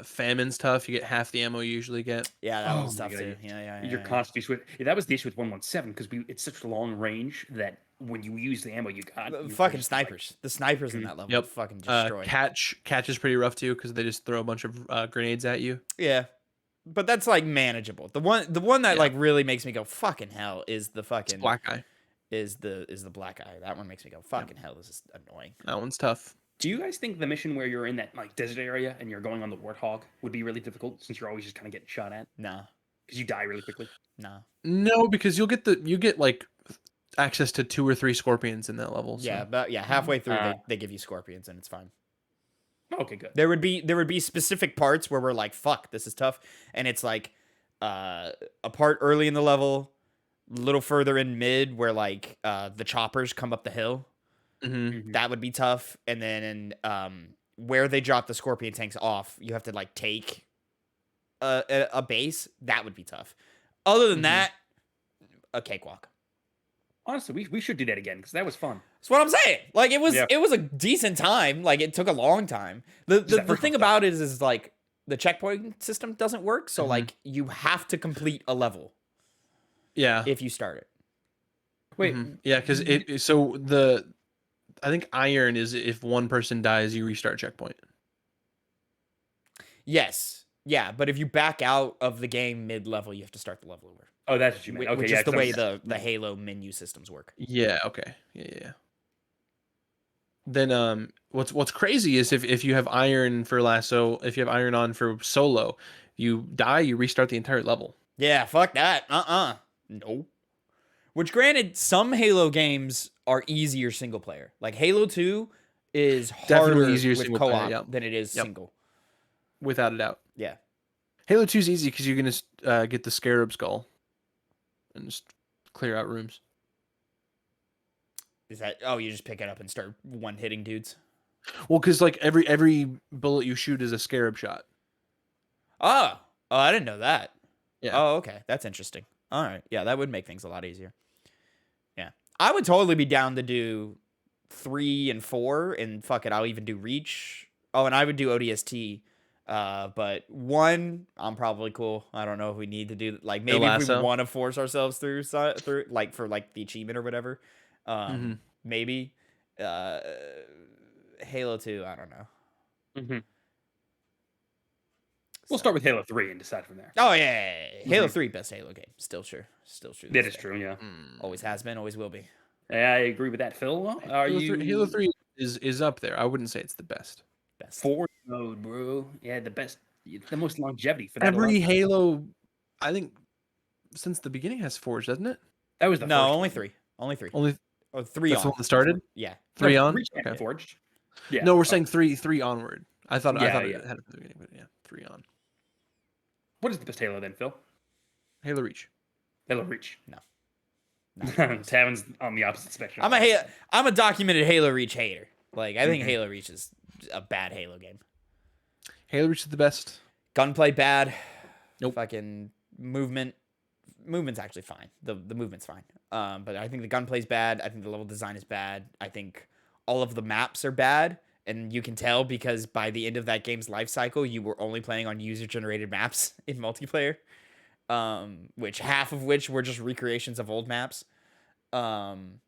Famine's tough. You get half the ammo you usually get. Yeah, that Oh one's my tough God, too. Yeah. You're constantly switch. Yeah, that was the issue with 117 because it's such a long range that when you use the ammo you got, The you fucking just, like, snipers. The snipers in that level Yep. fucking destroy. Catch is pretty rough too because they just throw a bunch of grenades at you. Yeah. But that's like manageable. The one that like really makes me go fucking hell is the fucking Black Eye. is the black eye. That one makes me go fucking hell. This is annoying. That one's tough. Do you guys think the mission where you're in that like desert area and you're going on the warthog would be really difficult since you're always just kind of getting shot at Nah. because you die really quickly? Nah. No, because you get like access to 2 or 3 scorpions in that level. So. Yeah, but halfway through Uh, they give you scorpions and it's fine. Okay, good. There would be specific parts where we're like, fuck, this is tough. And it's like a part early in the level, a little further in mid where like the choppers come up the hill. Mm-hmm. That would be tough. And then where they drop the scorpion tanks off, you have to like take a base. That would be tough. Other than that, a cakewalk. Honestly, we should do that again because that was fun. That's what I'm saying. Like it was Yeah. a decent time. Like it took a long time. The thing about it is like the checkpoint system doesn't work. So like you have to complete a level Yeah. if you start it. Wait, Yeah, because I think iron is if one person dies, you restart checkpoint. Yes. Yeah, but if you back out of the game mid-level, you have to start the level over. oh, that's what you meant. Okay, Which yeah, is the 'cause way I'm- the Halo menu systems work. Yeah. Okay. Yeah. Then what's crazy is if you have iron for lasso, if you have iron on for solo, you die, you restart the entire level. Yeah, fuck that. No. Which granted, some Halo games are easier single player. Like Halo 2 is Definitely harder easier with single co-op player, yep. than it is Yep. single. Without a doubt. Yeah. Halo 2 is easy because you can just get the scarab skull and just clear out rooms. Is that you just pick it up and start one hitting dudes? Well, because like every bullet you shoot is a scarab shot. Oh, I didn't know that. Yeah. Oh, okay. That's interesting. All right. Yeah, that would make things a lot easier. Yeah. I would totally be down to do 3 and 4 and fuck it, I'll even do Reach. Oh, and I would do ODST. But 1, I'm probably cool. I don't know if we need to do like maybe if we lasso? want to force ourselves through like for like the achievement or whatever. Maybe Halo 2, I don't know. We'll start with Halo 3 and decide from there. Oh yeah. Halo 3 best Halo game. Still true. That this is day. true, yeah. Always has been, always will be. Yeah, I agree with that, Phil. Are Halo 3 is up there. I wouldn't say it's the best. Best. Forge mode, bro? Yeah, the best, the most longevity for that. Every alone. Halo, I think, since the beginning has Forge, doesn't it? That was the No, first only one. 3. Only 3. Only Or 3 that's the on. one that started. Yeah. Three No, on. Reach hadn't Okay. Forged. Yeah. No, we're saying three onward. I thought Yeah, it yeah. had it from the beginning, but yeah, 3 on. What is the best Halo then, Phil? Halo Reach. Halo Reach. No. Not even close. Tavin's on the opposite spectrum. I'm a documented Halo Reach hater. Like, I think Mhm. Halo Reach is a bad Halo game. Halo Reach is the best. Gunplay bad. Nope. Fucking movement's actually fine. The movement's fine. But I think the gunplay's bad. I think the level design is bad. I think all of the maps are bad, and you can tell because by the end of that game's life cycle, you were only playing on user-generated maps in multiplayer. Which half of which were just recreations of old maps. And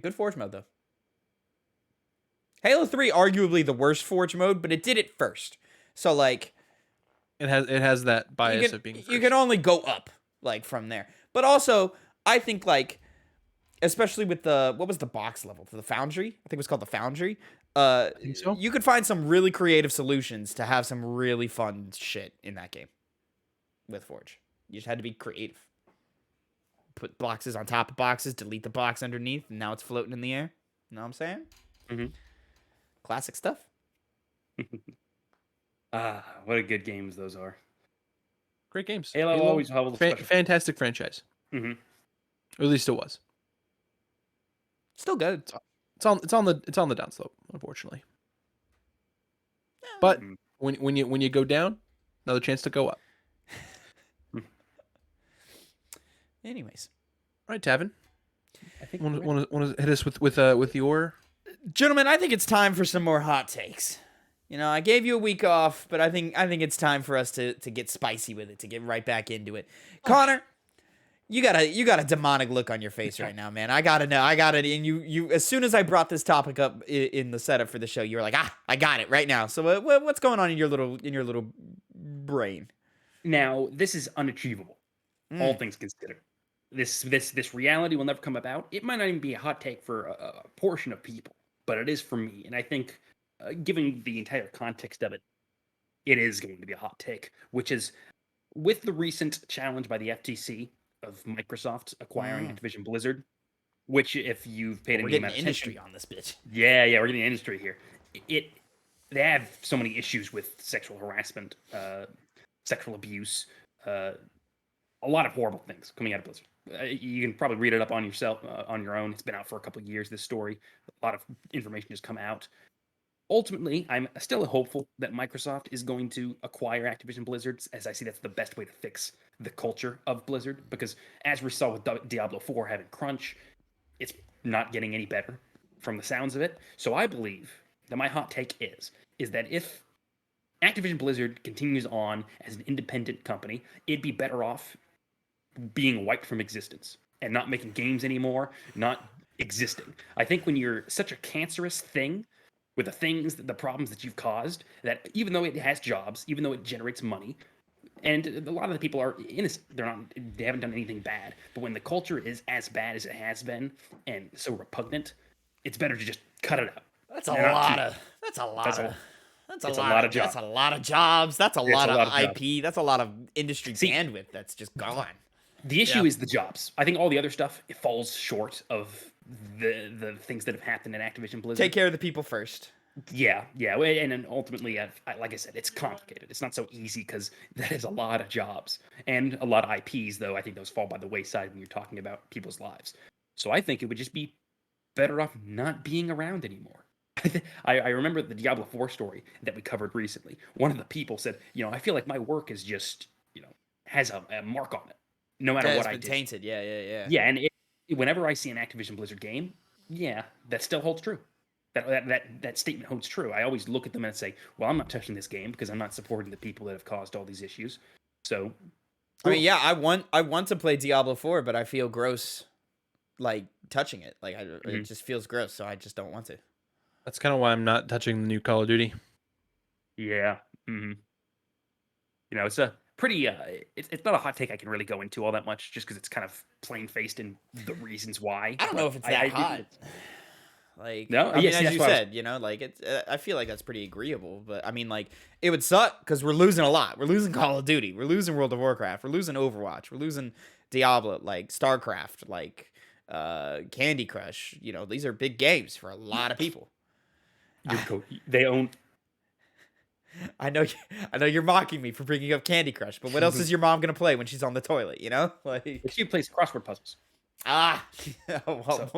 good Forge mode though. Halo 3 arguably the worst Forge mode, but it did it first. So like It has that bias of being. you can only go up like from there. But also, I think like especially with what was the box level? The Foundry? I think it was called the Foundry. I think so. You could find some really creative solutions to have some really fun shit in that game with Forge. You just had to be creative. Put boxes on top of boxes, delete the box underneath, and now it's floating in the air. You know what I'm saying? Mhm. Classic stuff. What a good games those are. Great games. Halo always held a special. Fantastic franchise. Mhm. Or at least it was. Still good. It's on the downslope, unfortunately. But Mhm. when you go down, another chance to go up. Anyways, All right, Tavin. I think Want to hit us with your. gentlemen, I think it's time for some more hot takes. You know, I gave you a week off, but I think it's time for us to get spicy with it, to get right back into it. Connor, you got a demonic look on your face right now, man. I gotta know. And you as soon as I brought this topic up in the setup for the show, you were like, I got it right now. So what's going on in your little brain? Now this is unachievable, all things considered. This reality will never come about. It might not even be a hot take for a portion of people, but it is for me. And I think, given the entire context of it, it is going to be a hot take, which is with the recent challenge by the FTC of Microsoft acquiring Activision Blizzard, which if you've paid We're any getting amount of industry attention, on this bitch. yeah, we're getting industry here. They have so many issues with sexual harassment, sexual abuse, a lot of horrible things coming out of Blizzard. You can probably read it up on yourself on your own. It's been out for a couple of years. This story, a lot of information has come out. Ultimately, I'm still hopeful that Microsoft is going to acquire Activision Blizzard, as I see that's the best way to fix the culture of Blizzard. Because as we saw with Diablo 4 having crunch, it's not getting any better from the sounds of it. So I believe that my hot take is that if Activision Blizzard continues on as an independent company, it'd be better off being wiped from existence and not making games anymore, not existing. I think when you're such a cancerous thing with the problems that you've caused, that even though it has jobs, even though it generates money, and a lot of the people are innocent, they haven't done anything bad. But when the culture is as bad as it has been and so repugnant, it's better to just cut it out. That's a lot of jobs. That's a lot of jobs. That's a lot of IP. That's a lot of industry bandwidth that's just gone. The issue is the jobs. I think all the other stuff, it falls short of the things that have happened in Activision Blizzard. Take care of the people first. Yeah, and then ultimately, like I said, it's complicated. It's not so easy because that is a lot of jobs and a lot of IPs, though. I think those fall by the wayside when you're talking about people's lives. So I think it would just be better off not being around anymore. I remember the Diablo 4 story that we covered recently. One of the people said, I feel like my work is just, has a mark on it, no matter what I did. Tainted. Yeah. Yeah, and whenever I see an Activision Blizzard game, that still holds true. That statement holds true. I always look at them and say, well, I'm not touching this game because I'm not supporting the people that have caused all these issues. So, I mean, yeah, I want to play Diablo 4, but I feel gross, like touching it. Like it just feels gross, so I just don't want to. That's kind of why I'm not touching the new Call of Duty. Yeah. Mm-hmm. It's a pretty. It's not a hot take I can really go into all that much, just because it's kind of plain faced in the reasons why. I don't know if it's that hot. Like, No, I mean, yes, as that's you why I was- said, like it's. I feel like that's pretty agreeable. But I mean, like, it would suck because we're losing a lot. We're losing Call of Duty. We're losing World of Warcraft. We're losing Overwatch. We're losing Diablo, like StarCraft, like Candy Crush. These are big games for a lot of people. They own. I know. I know you're mocking me for bringing up Candy Crush, but what else is your mom gonna play when she's on the toilet? Like She plays crossword puzzles. a So-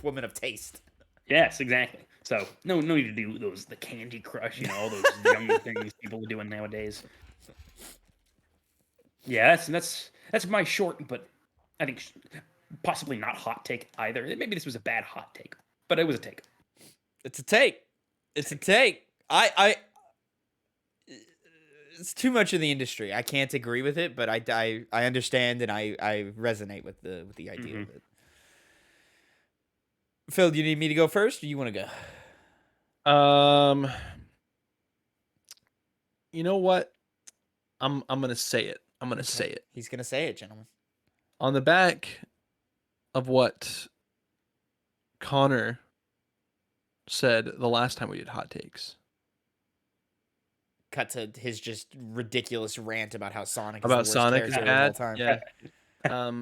woman of taste. Yes, exactly. So no need to do the Candy Crush, all those young things people are doing nowadays. Yeah, that's my short, but I think possibly not hot take either. Maybe this was a bad hot take, but it was a take. It's a take. It's a take. It's too much of the industry. I can't agree with it, but I understand and I resonate with the idea of it. Phil, do you need me to go first, or you want to go? You know what? I'm gonna say it. I'm gonna say it. He's gonna say it, gentlemen. On the back of what Connor said the last time we did hot takes. Cut to his just ridiculous rant about how Sonic is About the worst Sonic is character of all bad. time. Yeah.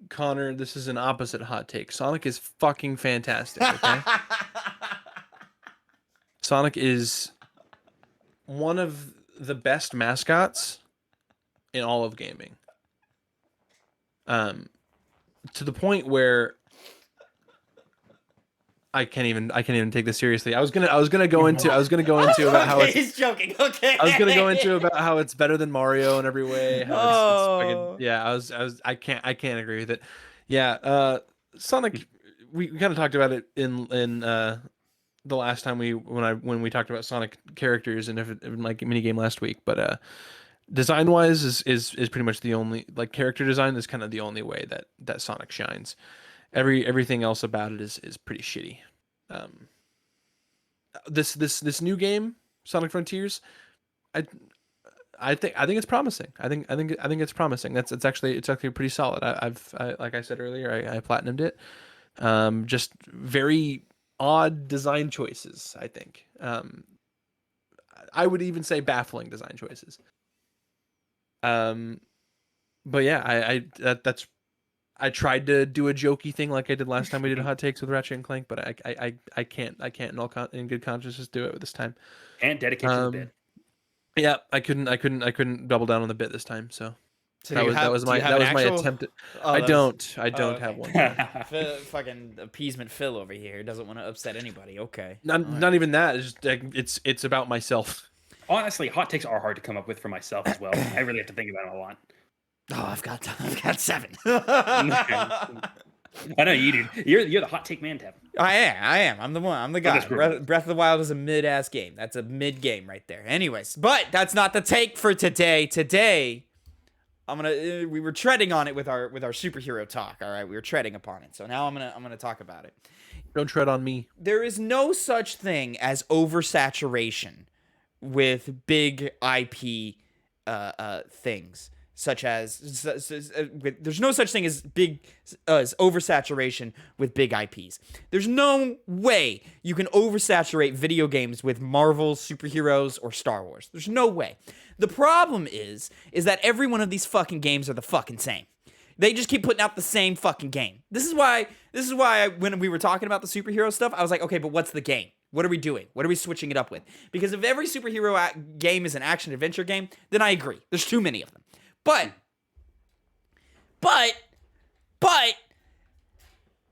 Connor, this is an opposite hot take. Sonic is fucking fantastic, okay? Sonic is one of the best mascots in all of gaming. To the point where I can't even take this seriously. I was gonna go into about how Okay, it's he's joking. Okay. I was gonna go into about how it's better than Mario in every way. How it's Oh. fucking, yeah, I can't agree with it. Yeah, Sonic. We kind of talked about it in the last time when we talked about Sonic characters and if like mini game last week. But design wise is pretty much the only, like, character design is kind of the only way that Sonic shines. Everything else about it is pretty shitty. This new game, Sonic Frontiers, I think it's promising. I think it's promising. It's actually pretty solid. I like I said earlier, I platinumed it. Just very odd design choices, I think. I would even say baffling design choices. But yeah, I tried to do a jokey thing like I did last time we did hot takes with Ratchet and Clank, but I can't in good conscience do it this time. And dedicate to the bit. Yeah, I couldn't double down on the bit this time. So So that was my attempt. I don't have one. Fucking appeasement Phil over here doesn't want to upset anybody. Okay. Not even that. It's just like, it's about myself. Honestly, hot takes are hard to come up with for myself as well. I really have to think about it a lot. Oh, I've got 7. I know you do. You're the hot take man, Tavin. I am. I'm the one. I'm the guy. that's great. Breath of the Wild is a mid-ass game. That's a mid game right there. Anyways, but that's not the take for today. Today, we were treading on it with our superhero talk. All right, we were treading upon it. So now I'm gonna talk about it. Don't tread on me. There is no such thing as oversaturation with big IP things. Such as there's no such thing as oversaturation with big IPs. There's no way you can oversaturate video games with Marvel, superheroes, or Star Wars. There's no way. The problem is that every one of these fucking games are the fucking same. They just keep putting out the same fucking game. This is why when we were talking about the superhero stuff, I was like, okay, but what's the game? What are we doing? What are we switching it up with? Because if every superhero game is an action adventure game, then I agree. There's too many of them. But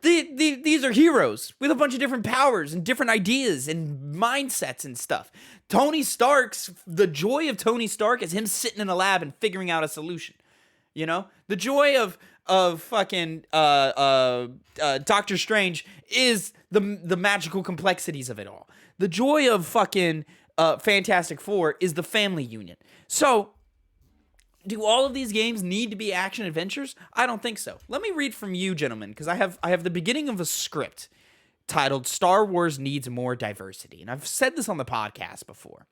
these are heroes with a bunch of different powers and different ideas and mindsets and stuff. The joy of Tony Stark is him sitting in a lab and figuring out a solution. The joy of fucking Doctor Strange is the magical complexities of it all. The joy of fucking Fantastic Four is the family unit. So, do all of these games need to be action adventures? I don't think so. Let me read from you, gentlemen, because I have the beginning of a script titled "Star Wars Needs More Diversity," and I've said this on the podcast before.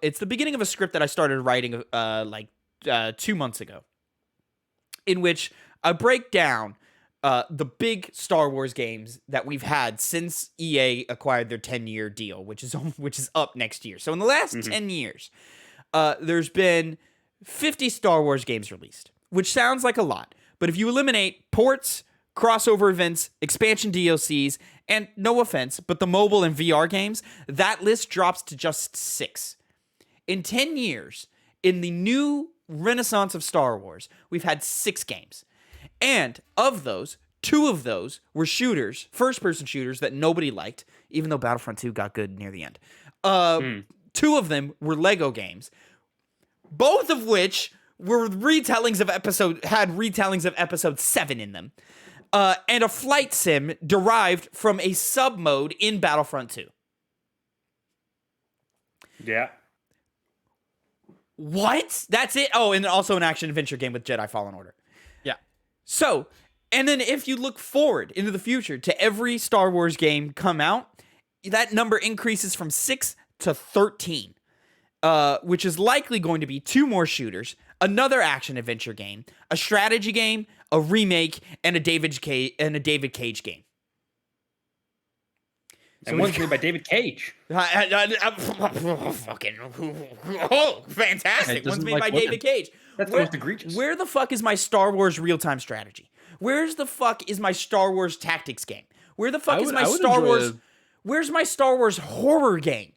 It's the beginning of a script that I started writing 2 months ago, in which I break down the big Star Wars games that we've had since EA acquired their 10-year deal, which is up next year. So in the last 10 years, there's been 50 Star Wars games released, which sounds like a lot. But if you eliminate ports, crossover events, expansion DLCs, and no offense, but the mobile and VR games, that list drops to just 6. In 10 years, in the new renaissance of Star Wars, we've had 6 games. And of those, 2 of those were shooters, first-person shooters that nobody liked, even though Battlefront 2 got good near the end. 2 of them were Lego games, both of which were retellings of episode 7 in them. And a flight sim derived from a sub-mode in Battlefront 2. Yeah. What? That's it? Oh, and also an action-adventure game with Jedi Fallen Order. Yeah. So, and then if you look forward into the future to every Star Wars game come out, that number increases from 6 to 13, which is likely going to be 2 more shooters, another action-adventure game, a strategy game, a remake, and a David Cage game. And one's made by David Cage. Fucking fantastic! One's made by David Cage. That's the most egregious. Where the fuck is my Star Wars real-time strategy? Where's the fuck is my Star Wars tactics game? Where the fuck is my Star Wars? Where's my Star Wars horror game?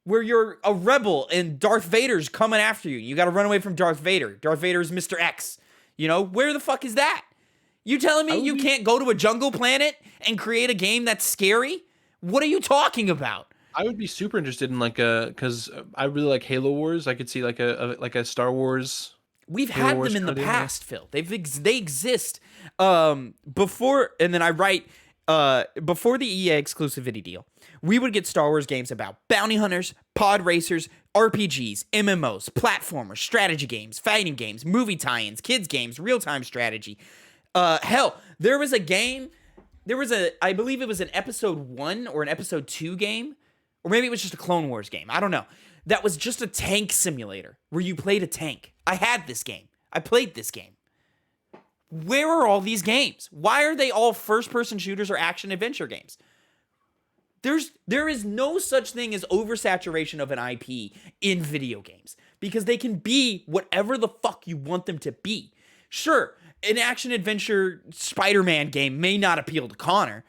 Where you're a rebel and Darth Vader's coming after you. You got to run away from Darth Vader. Darth Vader is Mr. X. You know, where the fuck is that? You telling me you can't go to a jungle planet and create a game that's scary? What are you talking about? I would be super interested in because I really like Halo Wars. I could see like a Star Wars. We've had them in the past, Phil. They exist. Before, and then I write before the EA exclusivity deal, we would get Star Wars games about bounty hunters, pod racers, RPGs, MMOs, platformers, strategy games, fighting games, movie tie-ins, kids games, real-time strategy. Hell, there was a game. I believe it was an episode 1 or an episode 2 game, or maybe it was just a Clone Wars game. I don't know. That was just a tank simulator where you played a tank. I had this game. I played this game. Where are all these games? Why are they all first-person shooters or action-adventure games? There is no such thing as oversaturation of an IP in video games because they can be whatever the fuck you want them to be. Sure, an action-adventure Spider-Man game may not appeal to Connor,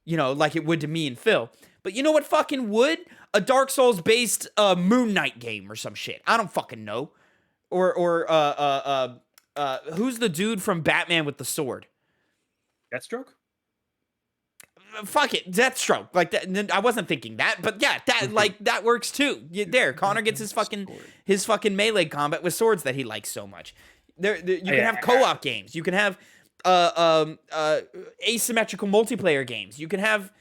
like it would to me and Phil. But you know what fucking would? A Dark Souls-based Moon Knight game or some shit. I don't fucking know. Or who's the dude from Batman with the sword? Deathstroke? Fuck it, Deathstroke. Like that, I wasn't thinking that, but yeah, that works too. There, Connor gets his fucking melee combat with swords that he likes so much. You can have co-op games. You can have asymmetrical multiplayer games. You can have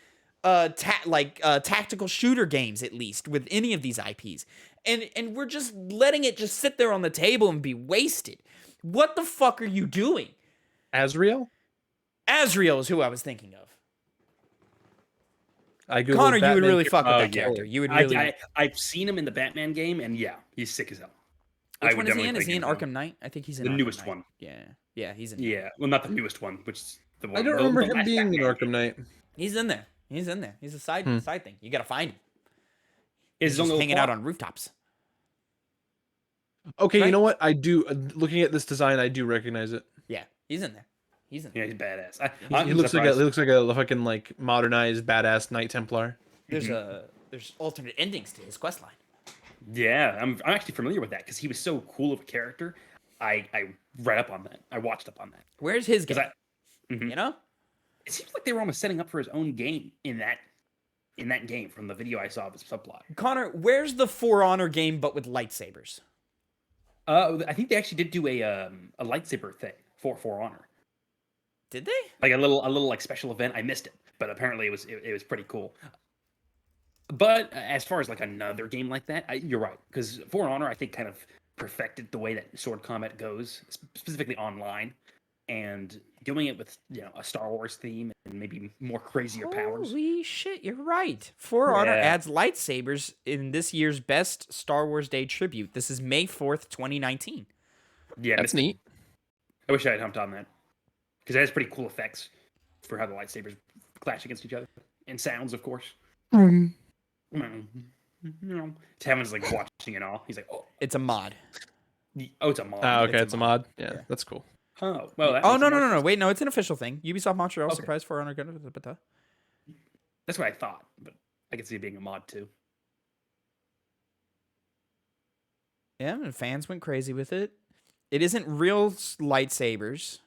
tactical shooter games at least with any of these IPs. And we're just letting it just sit there on the table and be wasted. What the fuck are you doing? Azrael? Azrael is who I was thinking of. Connor, you would really fuck with that character. You would really. I've seen him in the Batman game, and yeah, he's sick as hell. Which one is he in? Is he in Arkham Knight? I think he's in the Arkham newest Knight. one. Yeah, he's in. Yeah, well, not the newest one, which is the one. I don't remember him being in Arkham Knight. He's in there. He's a side thing. You gotta find him. He's just hanging out on rooftops. Okay, right? You know what? I do. Looking at this design, I do recognize it. Yeah, he's in there. He's badass. He looks like a fucking modernized badass Knight Templar. There's alternate endings to his quest line. Yeah, I'm actually familiar with that because he was so cool of a character. I read up on that. I watched up on that. Where's his game? You know, it seems like they were almost setting up for his own game in that game from the video I saw of his subplot. Connor, where's the For Honor game but with lightsabers? I think they actually did do a lightsaber thing for Honor. Did they? Like a little like special event. I missed it, but apparently it was pretty cool. But as far as like another game like that, you're right, because For Honor I think kind of perfected the way that sword combat goes, specifically online, and doing it with a Star Wars theme and maybe more crazier powers. Holy shit, you're right. For Honor adds lightsabers in this year's Best Star Wars Day tribute. This is May 4th, 2019. Yeah, that's neat. I wish I had jumped on that. because it has pretty cool effects for how the lightsabers clash against each other, and sounds, of course. Tavin's like watching it all. He's like, "Oh, It's a mod. it's a mod." Oh, okay, It's a it's a mod. Yeah, Yeah. that's cool. Oh, well. That Oh makes no it no more no no! interesting. Wait, no, it's an official thing. Ubisoft Montreal Okay. surprise for Honor Gunner. That's what I thought, but I could see it being a mod too. Yeah, and fans went crazy with it. It isn't real lightsabers.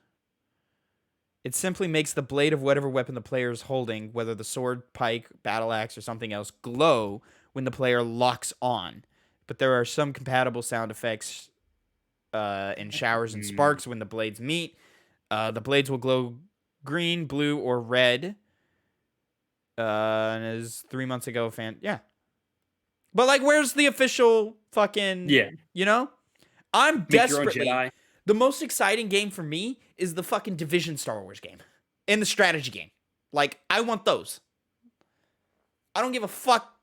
It simply makes the blade of whatever weapon the player is holding, whether the sword, pike, battle axe, or something else, glow when the player locks on. But there are some compatible sound effects and showers and sparks when the blades meet. The blades will glow green, blue, or red. And as 3 months ago, yeah. But like, where's the official fucking? Yeah. You know, I'm Make your own desperately. Jedi. The most exciting game for me is the fucking Division Star Wars game and the strategy game. Like, I want those. I don't give a fuck.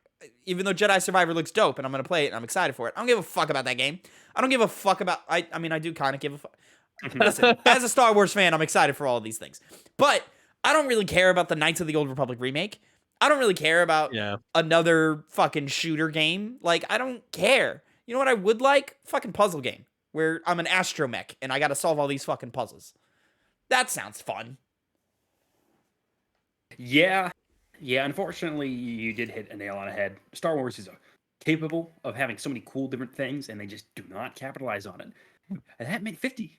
Even though Jedi Survivor looks dope and I'm gonna play it and I'm excited for it, I don't give a fuck about that game. I don't give a fuck about. I mean, I do kind of give a fuck. Listen, as a Star Wars fan, I'm excited for all of these things. But I don't really care about the Knights of the Old Republic remake. I don't really care about another fucking shooter game. Like, I don't care. You know what I would like? Fucking puzzle game where I'm an astromech and I gotta solve all these fucking puzzles. That sounds fun. Yeah. Unfortunately, you did hit a nail on the head. Star Wars is capable of having so many cool different things, and they just do not capitalize on it. And that made 50.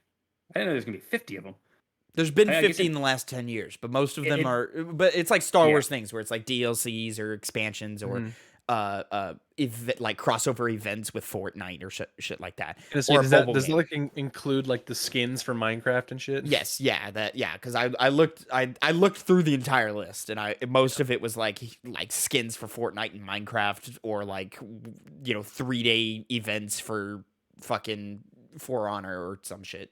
I didn't know there's gonna be 50 of them. There's been I guess 50 in the last 10 years, but most of them are. But it's like Star Wars things where it's like DLCs or expansions or like crossover events with Fortnite or shit like that. Or does that like include like the skins for Minecraft and shit? Yes, because I looked through the entire list and most of it was like skins for Fortnite and Minecraft or like 3-day events for fucking For Honor or some shit,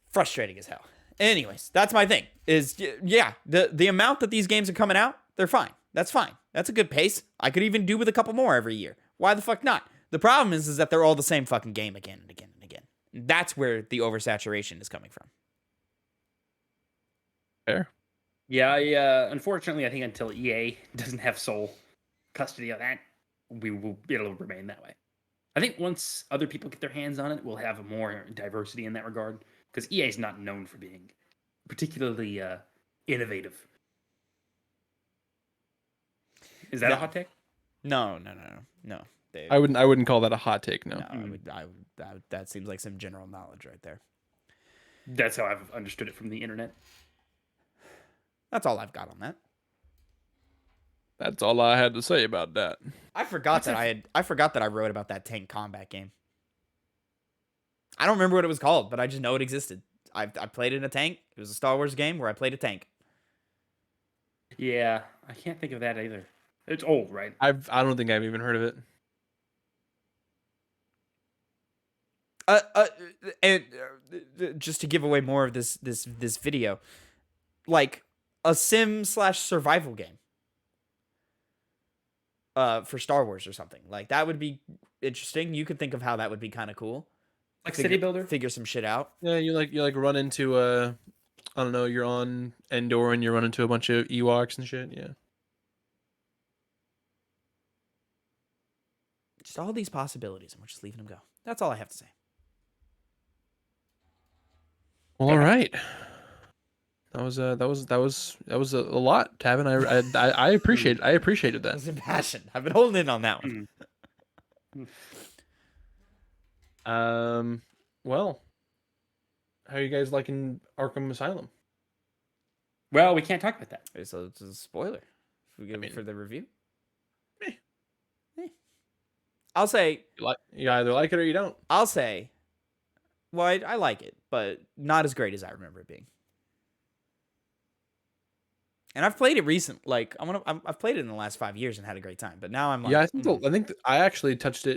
Frustrating as hell. Anyways, that's my thing. The amount that these games are coming out, they're fine. That's fine. That's a good pace. I could even do with a couple more every year. Why the fuck not? The problem is that they're all the same fucking game again and again and again. That's where the oversaturation is coming from. Fair. Yeah, unfortunately, I think until EA doesn't have sole custody of that, it'll remain that way. I think once other people get their hands on it, we'll have more diversity in that regard. Because EA is not known for being particularly innovative. Is that a hot take? No. I wouldn't call that a hot take. No. That seems like some general knowledge right there. That's how I've understood it from the internet. That's all I've got on that. That's all I had to say about that. I forgot that I wrote about that tank combat game. I don't remember what it was called, but I just know it existed. I played in a tank. It was a Star Wars game where I played a tank. Yeah, I can't think of that either. It's old, right? I don't think I've even heard of it. And just to give away more of this video, like a sim/survival game. For Star Wars or something like that would be interesting. You could think of how that would be kind of cool. Like City Builder? Figure some shit out. Yeah, you run into I don't know, you're on Endor and you run into a bunch of Ewoks and shit, yeah. Just all these possibilities and we're just leaving them go. That's all I have to say. Well, all right. That was a lot, Tavin. I appreciated that. That was impassioned. I've been holding in on that one. Well, how are you guys liking Arkham Asylum? Well, we can't talk about that. So it's a spoiler. If we give it for the review. I'll say you either like it or you don't. I'll say, well, I like it, but not as great as I remember it being. And I've played it recent. Like I've played it in the last 5 years and had a great time. But now I'm like, yeah, I think I actually touched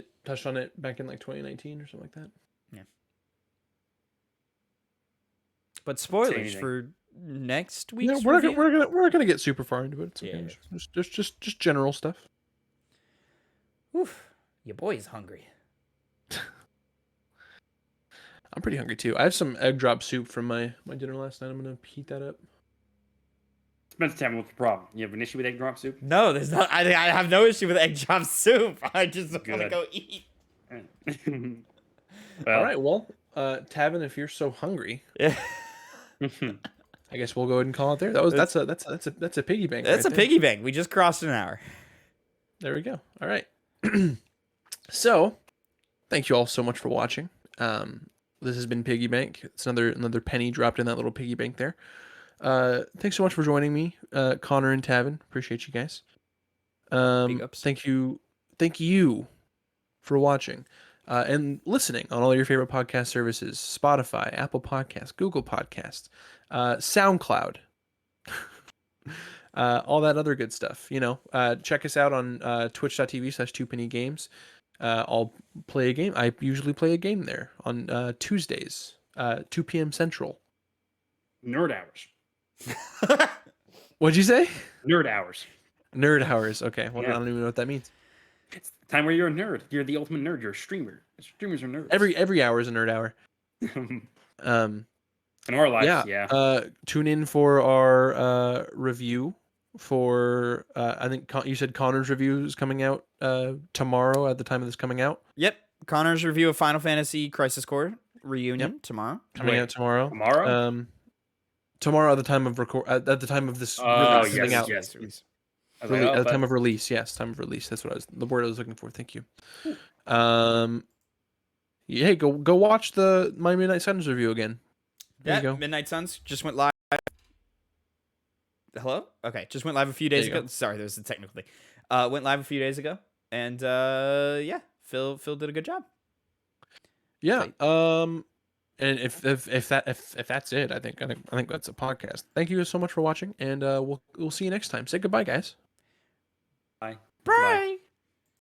on it back in like 2019 or something like that. Yeah. But spoilers for next week's review? review? We're gonna get super far into it. It's okay. Yeah. Just general stuff. Oof, your boy is hungry. I'm pretty hungry too. I have some egg drop soup from my dinner last night. I'm gonna heat that up. Spencer, tell me what's the problem. You have an issue with egg drop soup? No, there's not. I have no issue with egg drop soup. I just want to Good. go eat. All right, well, Tavin, if you're so hungry, Yeah. I guess we'll go ahead and call it there. That's a piggy bank. That's right a there. piggy bank. We just crossed an hour. There we go. All right. So, thank you all so much for watching. This has been Piggy Bank. It's another penny dropped in that little piggy bank there. Thanks so much for joining me, Connor and Tavin. Appreciate you guys. Big ups. Thank you for watching and listening on all your favorite podcast services: Spotify, Apple Podcasts, Google Podcasts, SoundCloud. All that other good stuff. Check us out on twitch.tv/2pennygames. I'll play a game. I usually play a game there on Tuesdays, 2 p.m. Central. Nerd hours. What'd you say? Nerd hours. Nerd hours. Okay. Well, Yeah. I don't even know what that means. It's the time where you're a nerd. You're the ultimate nerd. You're a streamer. Streamers are nerds. Every hour is a nerd hour. In our lives, yeah. Tune in for our review for I think you said Connor's review is coming out tomorrow at the time of this coming out. Yep. Connor's review of Final Fantasy Crisis Core Reunion tomorrow. Coming out tomorrow. Tomorrow? Tomorrow at the time of at the time of this Oh, release coming yes, out. yes. Release. I was like, At the time but- of release, yes, time of release. That's what the word I was looking for. Thank you. Yeah, go watch the My Midnight Suns review again. There you Yeah, go. Midnight Suns just went live. Hello? Okay, just went live a few days There you ago. Sorry, there was a technical thing. Went live a few days ago, and yeah, Phil did a good job. Yeah. Fight. And if that's it, I think that's a podcast. Thank you so much for watching, and we'll see you next time. Say goodbye, guys. Bye. Bye.